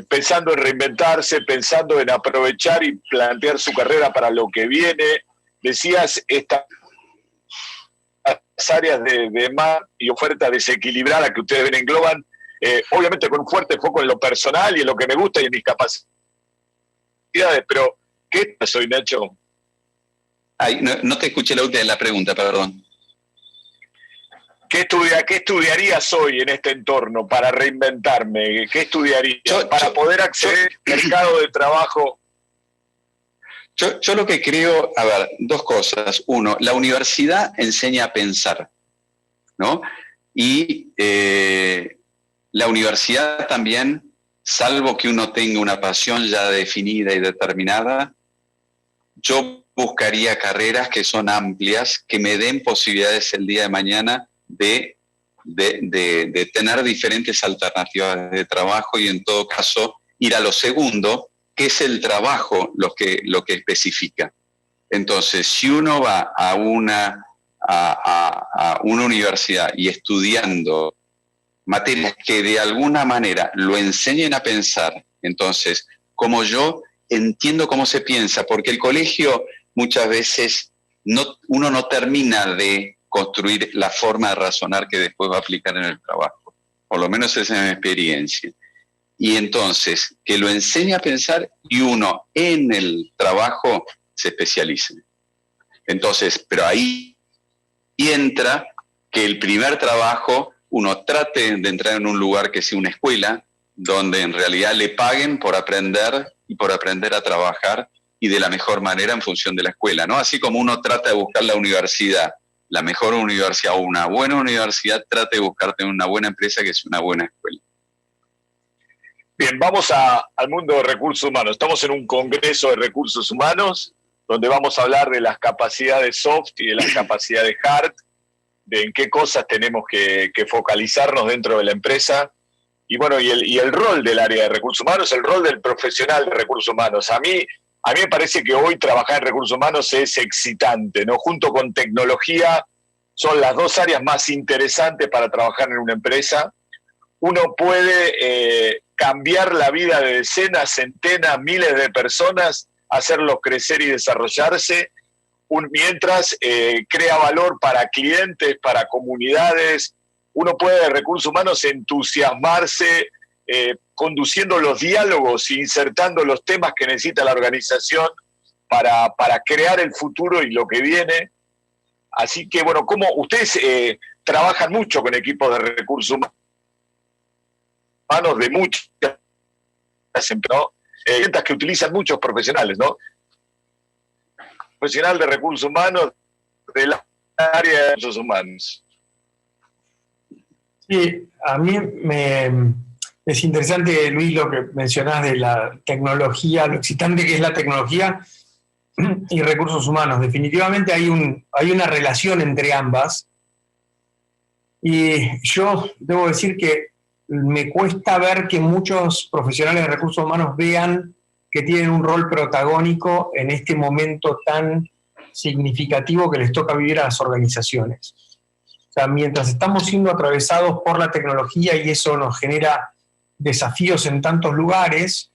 pensando en reinventarse, pensando en aprovechar y plantear su carrera para lo que viene, decías, estas áreas de demanda y oferta desequilibrada que ustedes ven en Globant, obviamente con un fuerte foco en lo personal y en lo que me gusta y en mis capacidades, pero ¿qué soy, Nacho? Ay, no te escuché la última de la pregunta, perdón. ¿Qué estudiarías hoy en este entorno para reinventarme? ¿Qué estudiarías para poder acceder al mercado de trabajo? Yo lo que creo, a ver, dos cosas. Uno, la universidad enseña a pensar, ¿no? Y la universidad también, salvo que uno tenga una pasión ya definida y determinada, yo buscaría carreras que son amplias, que me den posibilidades el día de mañana de tener diferentes alternativas de trabajo y en todo caso ir a lo segundo, que es el trabajo lo que especifica. Entonces, si uno va a una universidad y estudiando materias que de alguna manera lo enseñen a pensar, entonces, como yo entiendo cómo se piensa, porque el colegio muchas veces uno no termina de construir la forma de razonar que después va a aplicar en el trabajo. Por lo menos esa es mi experiencia. Y entonces, que lo enseñe a pensar y uno en el trabajo se especialice. Entonces, pero ahí entra que el primer trabajo uno trate de entrar en un lugar que sea una escuela, donde en realidad le paguen por aprender y por aprender a trabajar y de la mejor manera en función de la escuela, ¿no? Así como uno trata de buscar la universidad, la mejor universidad o una buena universidad, trate de buscarte una buena empresa que es una buena escuela. Bien, vamos al mundo de recursos humanos. Estamos en un congreso de recursos humanos donde vamos a hablar de las capacidades soft y de las capacidades hard, de en qué cosas tenemos que focalizarnos dentro de la empresa. Y bueno, y el rol del área de recursos humanos, el rol del profesional de recursos humanos. A mí me parece que hoy trabajar en recursos humanos es excitante, ¿no? Junto con tecnología son las dos áreas más interesantes para trabajar en una empresa. Uno puede cambiar la vida de decenas, centenas, miles de personas, hacerlos crecer y desarrollarse, mientras crea valor para clientes, para comunidades. Uno puede de recursos humanos entusiasmarse conduciendo los diálogos, insertando los temas que necesita la organización para crear el futuro y lo que viene. Así que, bueno, como ustedes trabajan mucho con equipos de recursos humanos de muchas empresas, ¿no? Que utilizan muchos profesionales, ¿no? Profesional de recursos humanos del área de recursos humanos. Sí, a mí es interesante, Luis, lo que mencionás de la tecnología, lo excitante que es la tecnología y recursos humanos. Definitivamente hay una relación entre ambas. Y yo debo decir que me cuesta ver que muchos profesionales de recursos humanos vean que tienen un rol protagónico en este momento tan significativo que les toca vivir a las organizaciones. O sea, mientras estamos siendo atravesados por la tecnología y eso nos genera desafíos en tantos lugares,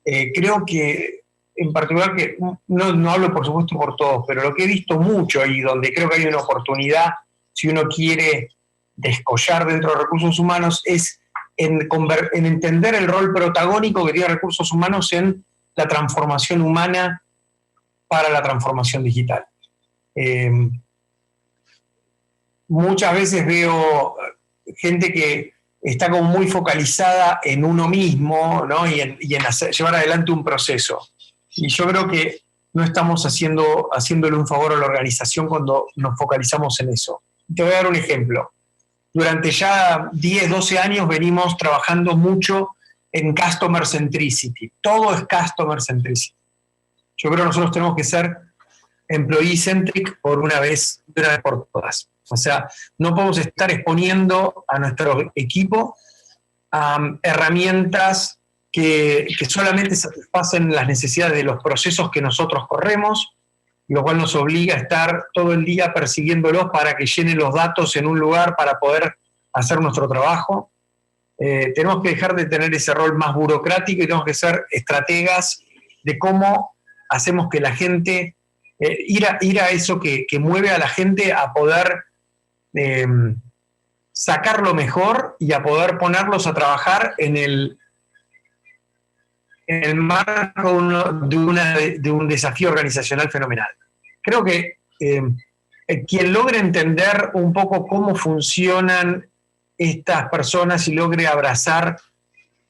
creo que, en particular, que no hablo por supuesto por todos, pero lo que he visto mucho y donde creo que hay una oportunidad, si uno quiere descollar dentro de recursos humanos, es en entender el rol protagónico que tiene recursos humanos en la transformación humana para la transformación digital. Muchas veces veo gente que está como muy focalizada en uno mismo, ¿no? y en llevar adelante un proceso. Y yo creo que no estamos haciéndole un favor a la organización cuando nos focalizamos en eso. Te voy a dar un ejemplo. Durante ya 10, 12 años venimos trabajando mucho en Customer Centricity. Todo es Customer Centricity. Yo creo que nosotros tenemos que ser Employee Centric por una vez por todas. O sea, no podemos estar exponiendo a nuestro equipo a herramientas que solamente satisfacen las necesidades de los procesos que nosotros corremos, lo cual nos obliga a estar todo el día persiguiéndolos para que llenen los datos en un lugar para poder hacer nuestro trabajo. Tenemos que dejar de tener ese rol más burocrático y tenemos que ser estrategas de cómo hacemos que la gente, ir a eso que mueve a la gente a poder sacar lo mejor y a poder ponerlos a trabajar en el marco de un desafío organizacional fenomenal. creo que quien logre entender un poco cómo funcionan estas personas y logre abrazar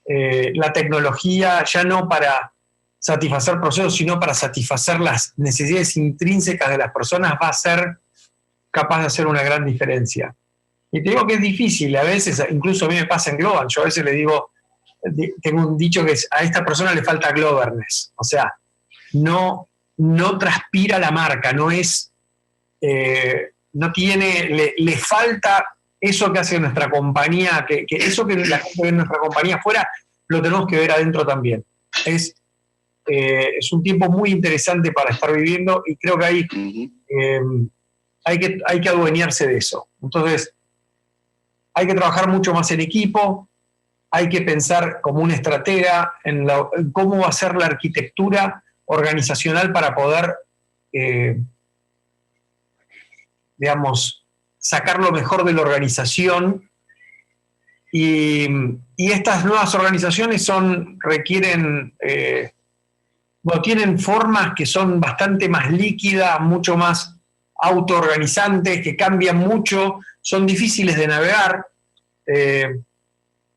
la tecnología, ya no para satisfacer procesos, sino para satisfacer las necesidades intrínsecas de las personas, va a ser capaz de hacer una gran diferencia. Y te digo que es difícil, a veces, incluso a mí me pasa en Globant, yo a veces le digo, tengo un dicho que es, a esta persona le falta Globerness, o sea, no transpira la marca, no es, no tiene, le falta eso que hace nuestra compañía, que eso que la gente ve en nuestra compañía afuera, lo tenemos que ver adentro también. Es un tiempo muy interesante para estar viviendo y creo que hay que adueñarse de eso. Entonces, hay que trabajar mucho más en equipo, hay que pensar como un estratega en cómo va a ser la arquitectura organizacional para poder, digamos, sacar lo mejor de la organización. Y estas nuevas organizaciones requieren, tienen formas que son bastante más líquidas, mucho más autoorganizantes, que cambian mucho, son difíciles de navegar,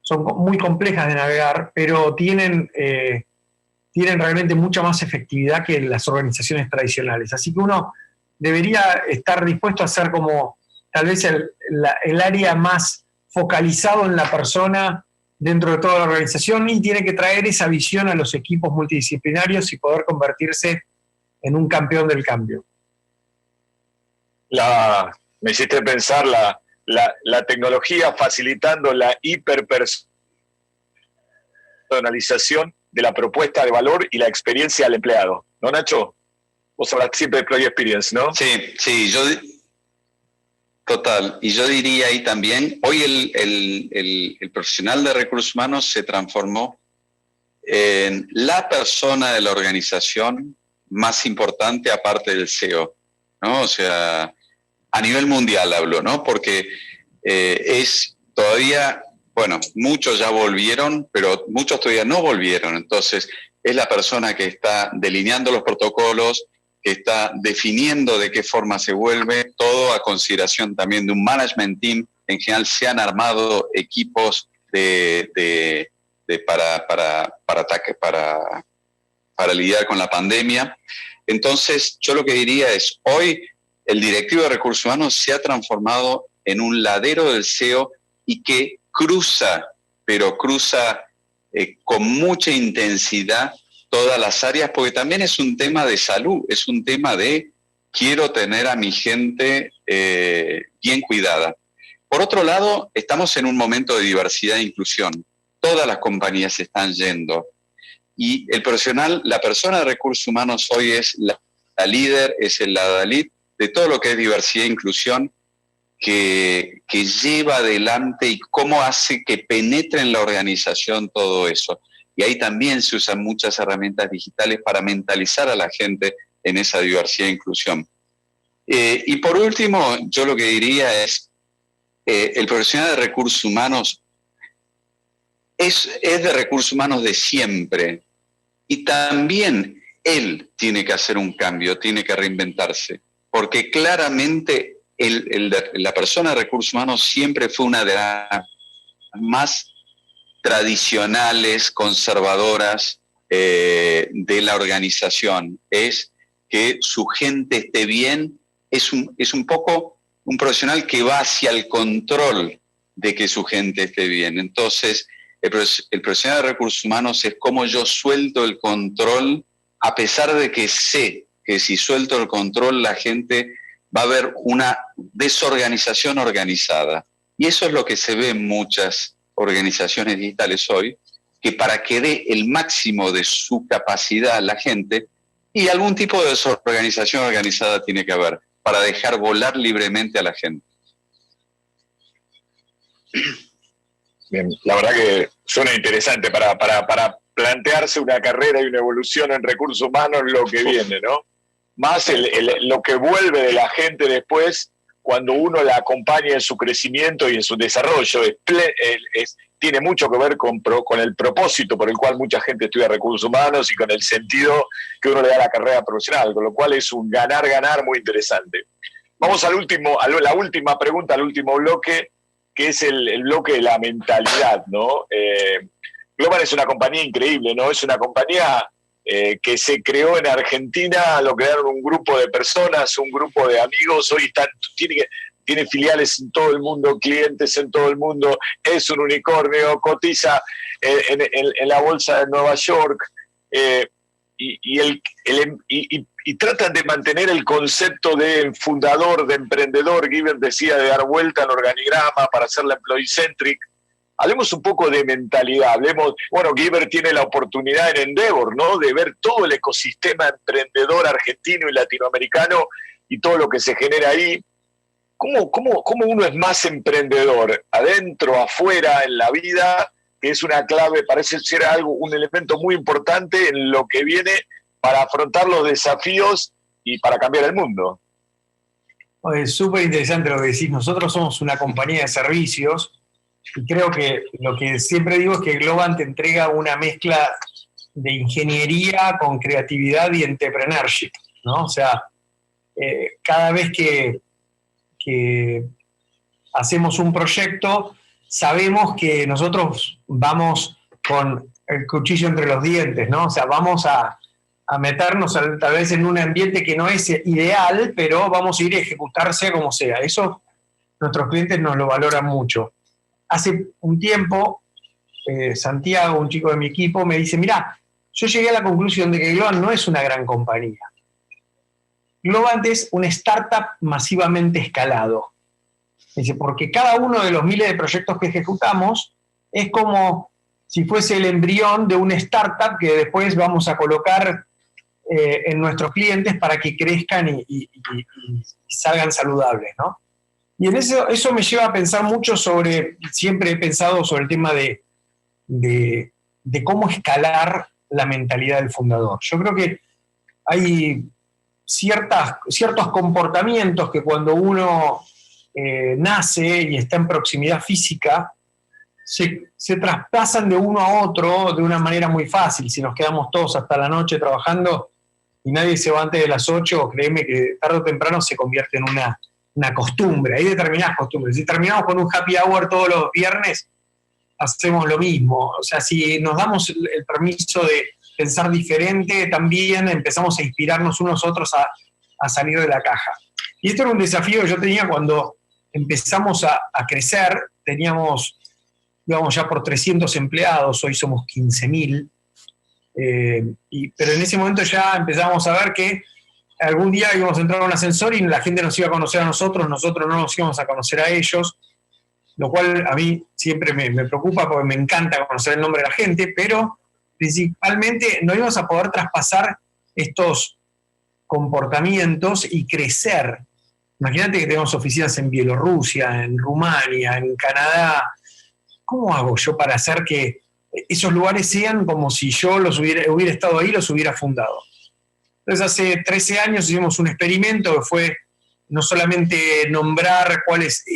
son muy complejas de navegar, pero tienen realmente mucha más efectividad que las organizaciones tradicionales. Así que uno debería estar dispuesto a ser como tal vez el área más focalizado en la persona dentro de toda la organización, y tiene que traer esa visión a los equipos multidisciplinarios y poder convertirse en un campeón del cambio. Me hiciste pensar la tecnología facilitando la hiperpersonalización de la propuesta de valor y la experiencia del empleado. ¿No, Nacho? Vos hablas siempre de employee experience, ¿no? Sí, total. Y yo diría ahí también, hoy el profesional de recursos humanos se transformó en la persona de la organización más importante aparte del CEO, ¿no? O sea, a nivel mundial hablo, ¿no? Porque es todavía, bueno, muchos ya volvieron, pero muchos todavía no volvieron. Entonces, es la persona que está delineando los protocolos, que está definiendo de qué forma se vuelve, todo a consideración también de un management team. En general se han armado equipos para lidiar con la pandemia. Entonces, yo lo que diría es, hoy el directivo de recursos humanos se ha transformado en un ladero del CEO y que cruza con mucha intensidad todas las áreas, porque también es un tema de salud, es un tema de quiero tener a mi gente bien cuidada. Por otro lado, estamos en un momento de diversidad e inclusión. Todas las compañías se están yendo. Y el profesional, la persona de recursos humanos hoy es la líder, es el adalid de todo lo que es diversidad e inclusión, que lleva adelante y cómo hace que penetre en la organización todo eso. Y ahí también se usan muchas herramientas digitales para mentalizar a la gente en esa diversidad e inclusión. Y por último, yo lo que diría es, el profesional de recursos humanos es de recursos humanos de siempre. Y también él tiene que hacer un cambio, tiene que reinventarse. Porque claramente la persona de recursos humanos siempre fue una de las más tradicionales, conservadoras de la organización. Es que su gente esté bien, es un poco un profesional que va hacia el control de que su gente esté bien. Entonces, el profesional de recursos humanos es como yo suelto el control, a pesar de que sé que si suelto el control la gente va a haber una desorganización organizada. Y eso es lo que se ve en muchas organizaciones digitales hoy, que para que dé el máximo de su capacidad a la gente, y algún tipo de desorganización organizada tiene que haber, para dejar volar libremente a la gente. Bien, la verdad que suena interesante para plantearse una carrera y una evolución en recursos humanos lo que viene, ¿no? Más lo que vuelve de la gente después, cuando uno la acompaña en su crecimiento y en su desarrollo, tiene mucho que ver con el propósito por el cual mucha gente estudia recursos humanos y con el sentido que uno le da a la carrera profesional, con lo cual es un ganar-ganar muy interesante. Vamos a la última pregunta, al último bloque, que es el bloque de la mentalidad, ¿no? Globant es una compañía increíble, ¿no? Es una compañía que se creó en Argentina, lo crearon un grupo de personas, un grupo de amigos, hoy tiene filiales en todo el mundo, clientes en todo el mundo, es un unicornio, cotiza en la bolsa de Nueva York, y tratan de mantener el concepto de fundador, de emprendedor. Giver decía de dar vuelta al organigrama para hacer la employee centric. Hablemos un poco de mentalidad, Giver tiene la oportunidad en Endeavor, ¿no?, de ver todo el ecosistema emprendedor argentino y latinoamericano y todo lo que se genera ahí. ¿Cómo uno es más emprendedor? Adentro, afuera, en la vida, que es una clave, parece ser un elemento muy importante en lo que viene para afrontar los desafíos y para cambiar el mundo. Es súper interesante lo que decís. Nosotros somos una compañía de servicios y creo que lo que siempre digo es que Globant te entrega una mezcla de ingeniería con creatividad y entrepreneurship, ¿no? O sea, cada vez que hacemos un proyecto, sabemos que nosotros vamos con el cuchillo entre los dientes, ¿no? O sea, vamos a meternos tal vez en un ambiente que no es ideal, pero vamos a ir a ejecutarse como sea. Eso nuestros clientes nos lo valoran mucho. Hace un tiempo, Santiago, un chico de mi equipo, me dice, mirá, yo llegué a la conclusión de que Globant no es una gran compañía. Globant es una startup masivamente escalado. Dice, porque cada uno de los miles de proyectos que ejecutamos es como si fuese el embrión de una startup que después vamos a colocar en nuestros clientes para que crezcan y salgan saludables, ¿no? Y en eso me lleva a pensar mucho siempre he pensado sobre el tema de cómo escalar la mentalidad del fundador. Yo creo que hay ciertos comportamientos que cuando uno nace y está en proximidad física, se traspasan de uno a otro de una manera muy fácil. Si nos quedamos todos hasta la noche trabajando y nadie se va antes de las 8, créeme que tarde o temprano se convierte en una costumbre. Hay determinadas costumbres. Si terminamos con un happy hour todos los viernes, hacemos lo mismo. O sea, si nos damos el permiso de pensar diferente, también empezamos a inspirarnos unos a otros a salir de la caja. Y esto era un desafío que yo tenía cuando empezamos a crecer. Teníamos, íbamos ya por 300 empleados, hoy somos 15.000. Pero en ese momento ya empezamos a ver que algún día íbamos a entrar a un ascensor y la gente nos iba a conocer a nosotros no nos íbamos a conocer a ellos, lo cual a mí siempre me preocupa porque me encanta conocer el nombre de la gente, pero principalmente no íbamos a poder traspasar estos comportamientos y crecer. Imagínate que tenemos oficinas en Bielorrusia, en Rumania, en Canadá. ¿Cómo hago yo para hacer que esos lugares sean como si yo hubiera estado ahí, los hubiera fundado? Entonces hace 13 años hicimos un experimento que fue no solamente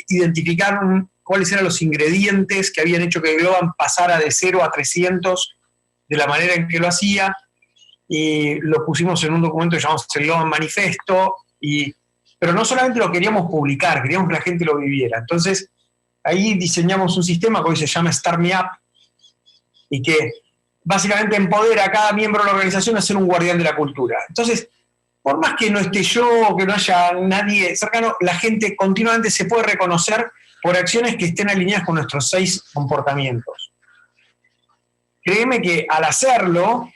identificar cuáles eran los ingredientes que habían hecho que Globant pasara de 0 a 300 de la manera en que lo hacía, y lo pusimos en un documento que llamamos el Globant Manifesto, pero no solamente lo queríamos publicar, queríamos que la gente lo viviera. Entonces ahí diseñamos un sistema que hoy se llama Start Me Up, y que básicamente empodera a cada miembro de la organización a ser un guardián de la cultura. Entonces, por más que no esté yo, que no haya nadie cercano, la gente continuamente se puede reconocer por acciones que estén alineadas con nuestros 6 comportamientos. Créeme que al hacerlo,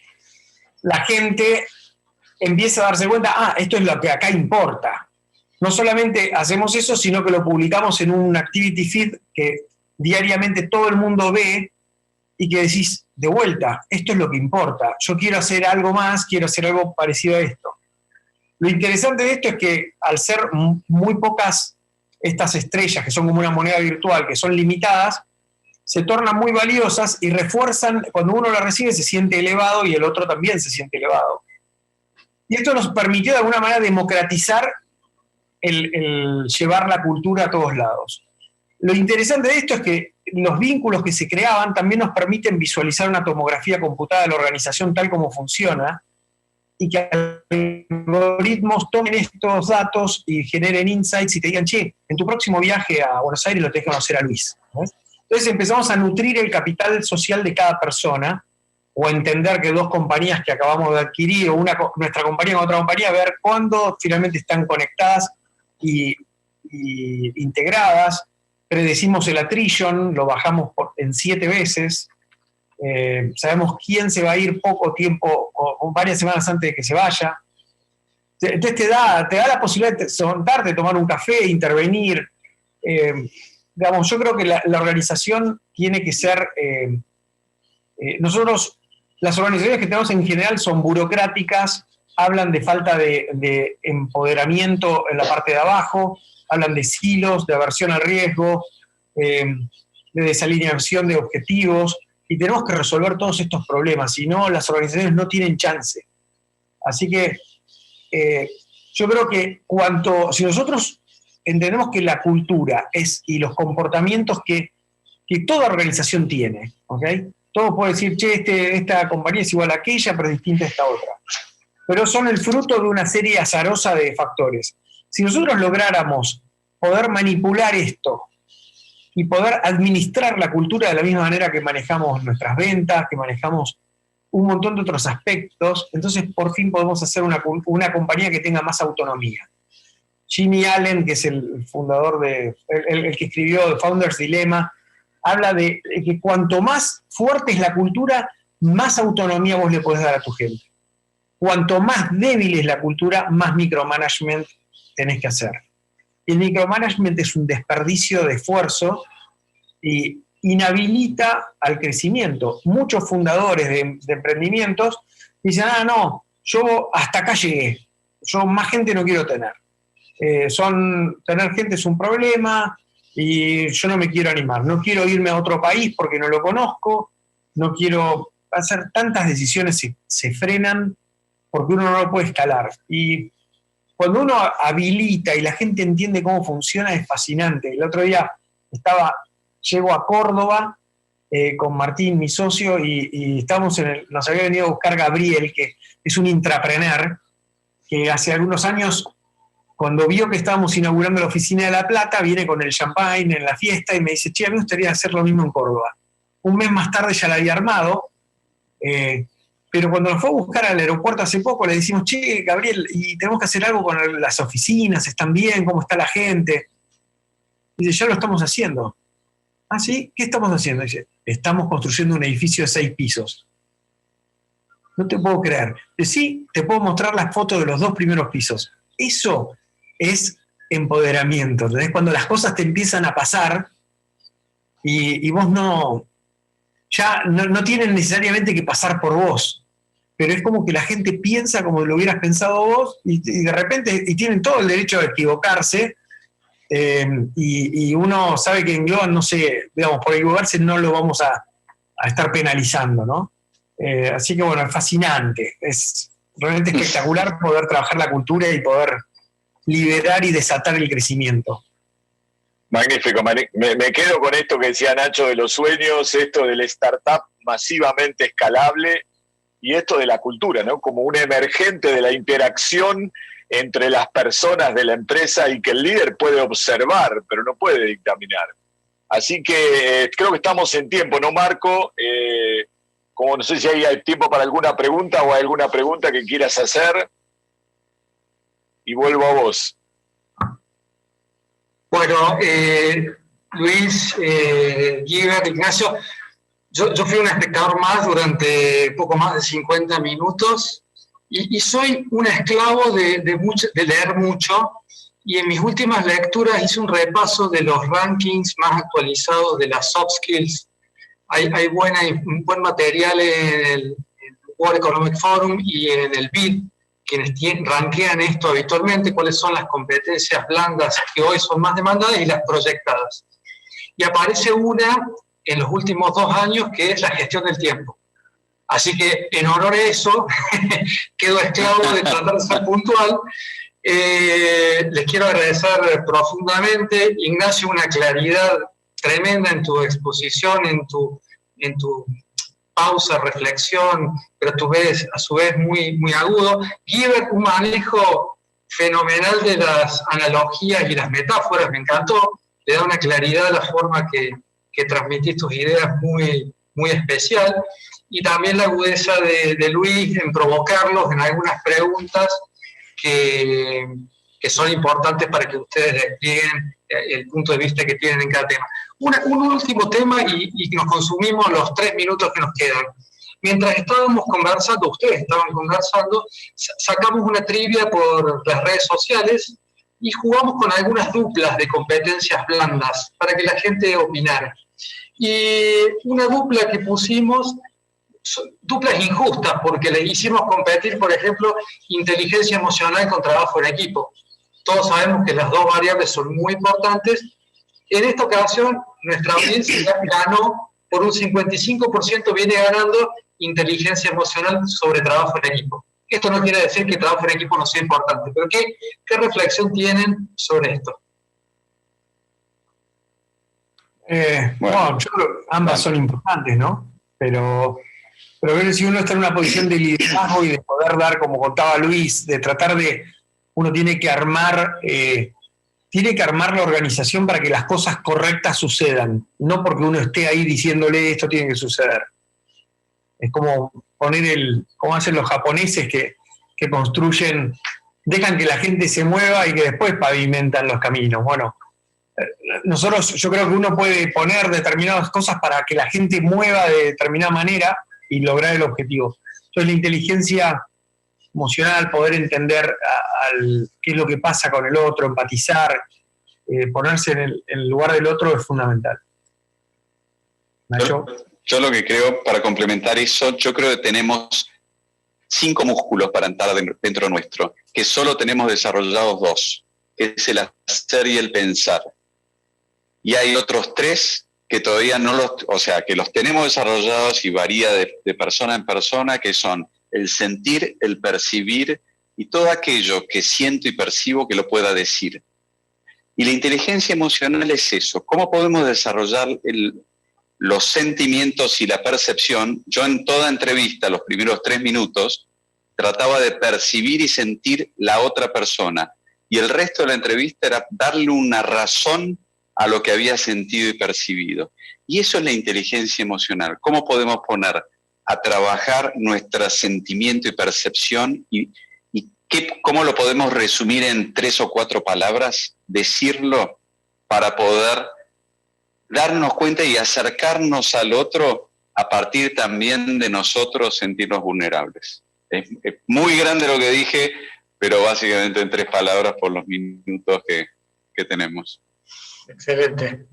la gente empieza a darse cuenta, esto es lo que acá importa. No solamente hacemos eso, sino que lo publicamos en un activity feed que diariamente todo el mundo ve, y que decís, de vuelta, esto es lo que importa. Yo quiero hacer algo más, quiero hacer algo parecido a esto. Lo interesante de esto es que al ser muy pocas estas estrellas, que son como una moneda virtual, que son limitadas, se tornan muy valiosas y refuerzan, cuando uno la recibe se siente elevado y el otro también se siente elevado. Y esto nos permitió de alguna manera democratizar el llevar la cultura a todos lados. Lo interesante de esto es que los vínculos que se creaban también nos permiten visualizar una tomografía computada de la organización tal como funciona, y que algoritmos tomen estos datos y generen insights y te digan, che, en tu próximo viaje a Buenos Aires lo tenés que conocer a Luis. ¿Ves? Entonces empezamos a nutrir el capital social de cada persona, o a entender que dos compañías que acabamos de adquirir, o nuestra compañía con otra compañía, ver cuándo finalmente están conectadas y integradas. Predecimos el attrition, lo bajamos en 7 veces. Sabemos quién se va a ir poco tiempo o varias semanas antes de que se vaya. Entonces te da la posibilidad de sentarte, de tomar un café, intervenir. Digamos, yo creo que la organización tiene que ser... nosotros, las organizaciones que tenemos en general son burocráticas, hablan de falta de empoderamiento en la parte de abajo, hablan de silos, de aversión al riesgo, de desalineación de objetivos, y tenemos que resolver todos estos problemas, si no, las organizaciones no tienen chance. Así que yo creo que si nosotros entendemos que la cultura y los comportamientos que toda organización tiene, ¿ok? Todo puede decir, che, esta compañía es igual a aquella, pero es distinta a esta otra. Pero son el fruto de una serie azarosa de factores. Si nosotros lográramos poder manipular esto y poder administrar la cultura de la misma manera que manejamos nuestras ventas, que manejamos un montón de otros aspectos, entonces por fin podemos hacer una compañía que tenga más autonomía. Jimmy Allen, que es el fundador el que escribió The Founder's Dilemma, habla de que cuanto más fuerte es la cultura, más autonomía vos le podés dar a tu gente. Cuanto más débil es la cultura, más micromanagement tenés que hacer. El micromanagement es un desperdicio de esfuerzo y inhabilita al crecimiento. Muchos fundadores de emprendimientos dicen, no, yo hasta acá llegué, yo más gente no quiero tener. Tener gente es un problema y yo no me quiero animar. No quiero irme a otro país porque no lo conozco, no quiero hacer tantas decisiones, se frenan porque uno no lo puede escalar. Y cuando uno habilita y la gente entiende cómo funciona, es fascinante. El otro día llego a Córdoba con Martín, mi socio, y estábamos nos había venido a buscar Gabriel, que es un intrapreneur, que hace algunos años, cuando vio que estábamos inaugurando la oficina de La Plata, viene con el champagne en la fiesta y me dice, che, a mí me gustaría hacer lo mismo en Córdoba. Un mes más tarde ya la había armado, pero cuando nos fue a buscar al aeropuerto hace poco, le decimos, che, Gabriel, y tenemos que hacer algo con las oficinas, ¿están bien? ¿Cómo está la gente? Dice, ya lo estamos haciendo. ¿Ah, sí? ¿Qué estamos haciendo? Dice, estamos construyendo un edificio de 6 pisos. No te puedo creer. Dice, sí, te puedo mostrar las fotos de los 2 primeros pisos. Eso es empoderamiento. ¿Entendés? Cuando las cosas te empiezan a pasar y vos no tienen necesariamente que pasar por vos, pero es como que la gente piensa como lo hubieras pensado vos y de repente tienen todo el derecho a equivocarse, y uno sabe que en Globan, no sé, digamos, por equivocarse no lo vamos a estar penalizando, ¿no? Así que bueno, es fascinante, es realmente espectacular poder trabajar la cultura y poder liberar y desatar el crecimiento. Magnífico, me quedo con esto que decía Nacho de los sueños, esto del startup masivamente escalable y esto de la cultura, ¿no? Como un emergente de la interacción entre las personas de la empresa y que el líder puede observar, pero no puede dictaminar. Así que creo que estamos en tiempo, ¿no, Marco? Como no sé si hay tiempo para alguna pregunta o hay alguna pregunta que quieras hacer. Y vuelvo a vos. Bueno, Luis, Guiber, Ignacio, yo fui un espectador más durante poco más de 50 minutos y soy un esclavo de leer mucho, y en mis últimas lecturas hice un repaso de los rankings más actualizados de las soft skills. Hay un buen material en el World Economic Forum y en el BID, quienes rankean esto habitualmente, cuáles son las competencias blandas que hoy son más demandadas y las proyectadas. Y aparece una en los últimos 2 años que es la gestión del tiempo. Así que en honor a eso, quedo esclavo de tratar de ser puntual. Les quiero agradecer profundamente, Ignacio, una claridad tremenda en tu exposición, en tu pausa, reflexión, pero a su vez muy, muy agudo. Guiber, un manejo fenomenal de las analogías y las metáforas, me encantó, le da una claridad a la forma que transmitís tus ideas muy, muy especial, y también la agudeza de Luis en provocarlos en algunas preguntas que son importantes para que ustedes desplieguen el punto de vista que tienen en cada tema. Un último tema y nos consumimos los 3 minutos que nos quedan. Mientras estábamos conversando, ustedes estaban conversando, sacamos una trivia por las redes sociales y jugamos con algunas duplas de competencias blandas para que la gente opinara. Y una dupla que pusimos, duplas injustas, porque le hicimos competir, por ejemplo, inteligencia emocional con trabajo en equipo. Todos sabemos que las dos variables son muy importantes. En esta ocasión, nuestra audiencia ganó por un 55%, viene ganando inteligencia emocional sobre trabajo en equipo. Esto no quiere decir que trabajo en equipo no sea importante, pero ¿qué reflexión tienen sobre esto? Bueno, yo creo que ambas son importantes, ¿no? Pero si uno está en una posición de liderazgo y de poder dar, como contaba Luis, de tratar de, uno tiene que armar la organización para que las cosas correctas sucedan, no porque uno esté ahí diciéndole esto tiene que suceder. Es como como hacen los japoneses que construyen, dejan que la gente se mueva y que después pavimentan los caminos. Bueno, yo creo que uno puede poner determinadas cosas para que la gente mueva de determinada manera y lograr el objetivo. Entonces la inteligencia emocional, poder entender qué es lo que pasa con el otro, empatizar, ponerse en el lugar del otro es fundamental. ¿Nacho? Yo lo que creo, para complementar eso, yo creo que tenemos 5 músculos para entrar dentro nuestro, que solo tenemos desarrollados 2, que es el hacer y el pensar. Y hay otros 3 que todavía que los tenemos desarrollados y varía de persona en persona, que son el sentir, el percibir y todo aquello que siento y percibo que lo pueda decir. Y la inteligencia emocional es eso. ¿Cómo podemos desarrollar los sentimientos y la percepción? Yo en toda entrevista, los primeros 3 minutos, trataba de percibir y sentir la otra persona. Y el resto de la entrevista era darle una razón a lo que había sentido y percibido. Y eso es la inteligencia emocional. ¿Cómo podemos poner a trabajar nuestro sentimiento y percepción y cómo lo podemos resumir en 3 o 4 palabras, decirlo para poder darnos cuenta y acercarnos al otro a partir también de nosotros sentirnos vulnerables? Es muy grande lo que dije, pero básicamente en 3 palabras por los minutos que tenemos. Excelente.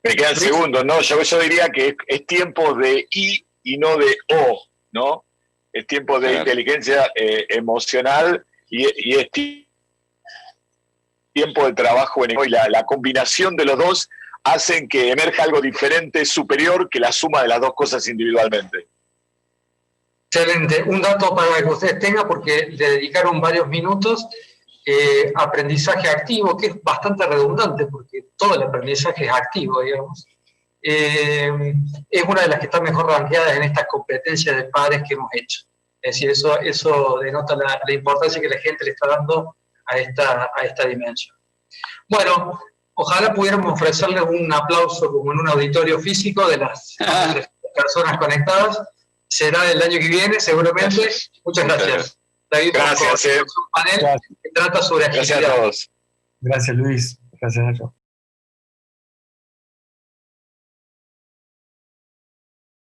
Me quedan segundos, ¿no? Yo diría que es tiempo de I y no de O, ¿no? Es tiempo de inteligencia emocional y es tiempo de trabajo en equipo. Y la combinación de los dos hacen que emerja algo diferente, superior, que la suma de las dos cosas individualmente. Excelente. Un dato para que ustedes tengan, porque le dedicaron varios minutos. Aprendizaje activo, que es bastante redundante, porque todo el aprendizaje es activo, digamos. Es una de las que está mejor rankeadas en estas competencias de pares que hemos hecho. Es decir, eso denota la importancia que la gente le está dando a esta dimensión. Bueno, ojalá pudiéramos ofrecerles un aplauso como en un auditorio físico de las personas conectadas. Será el año que viene, seguramente. Gracias. Muchas gracias. David, gracias. Un panel que trata sobre agilidad. Gracias a todos. Gracias, Luis. Gracias, Nacho.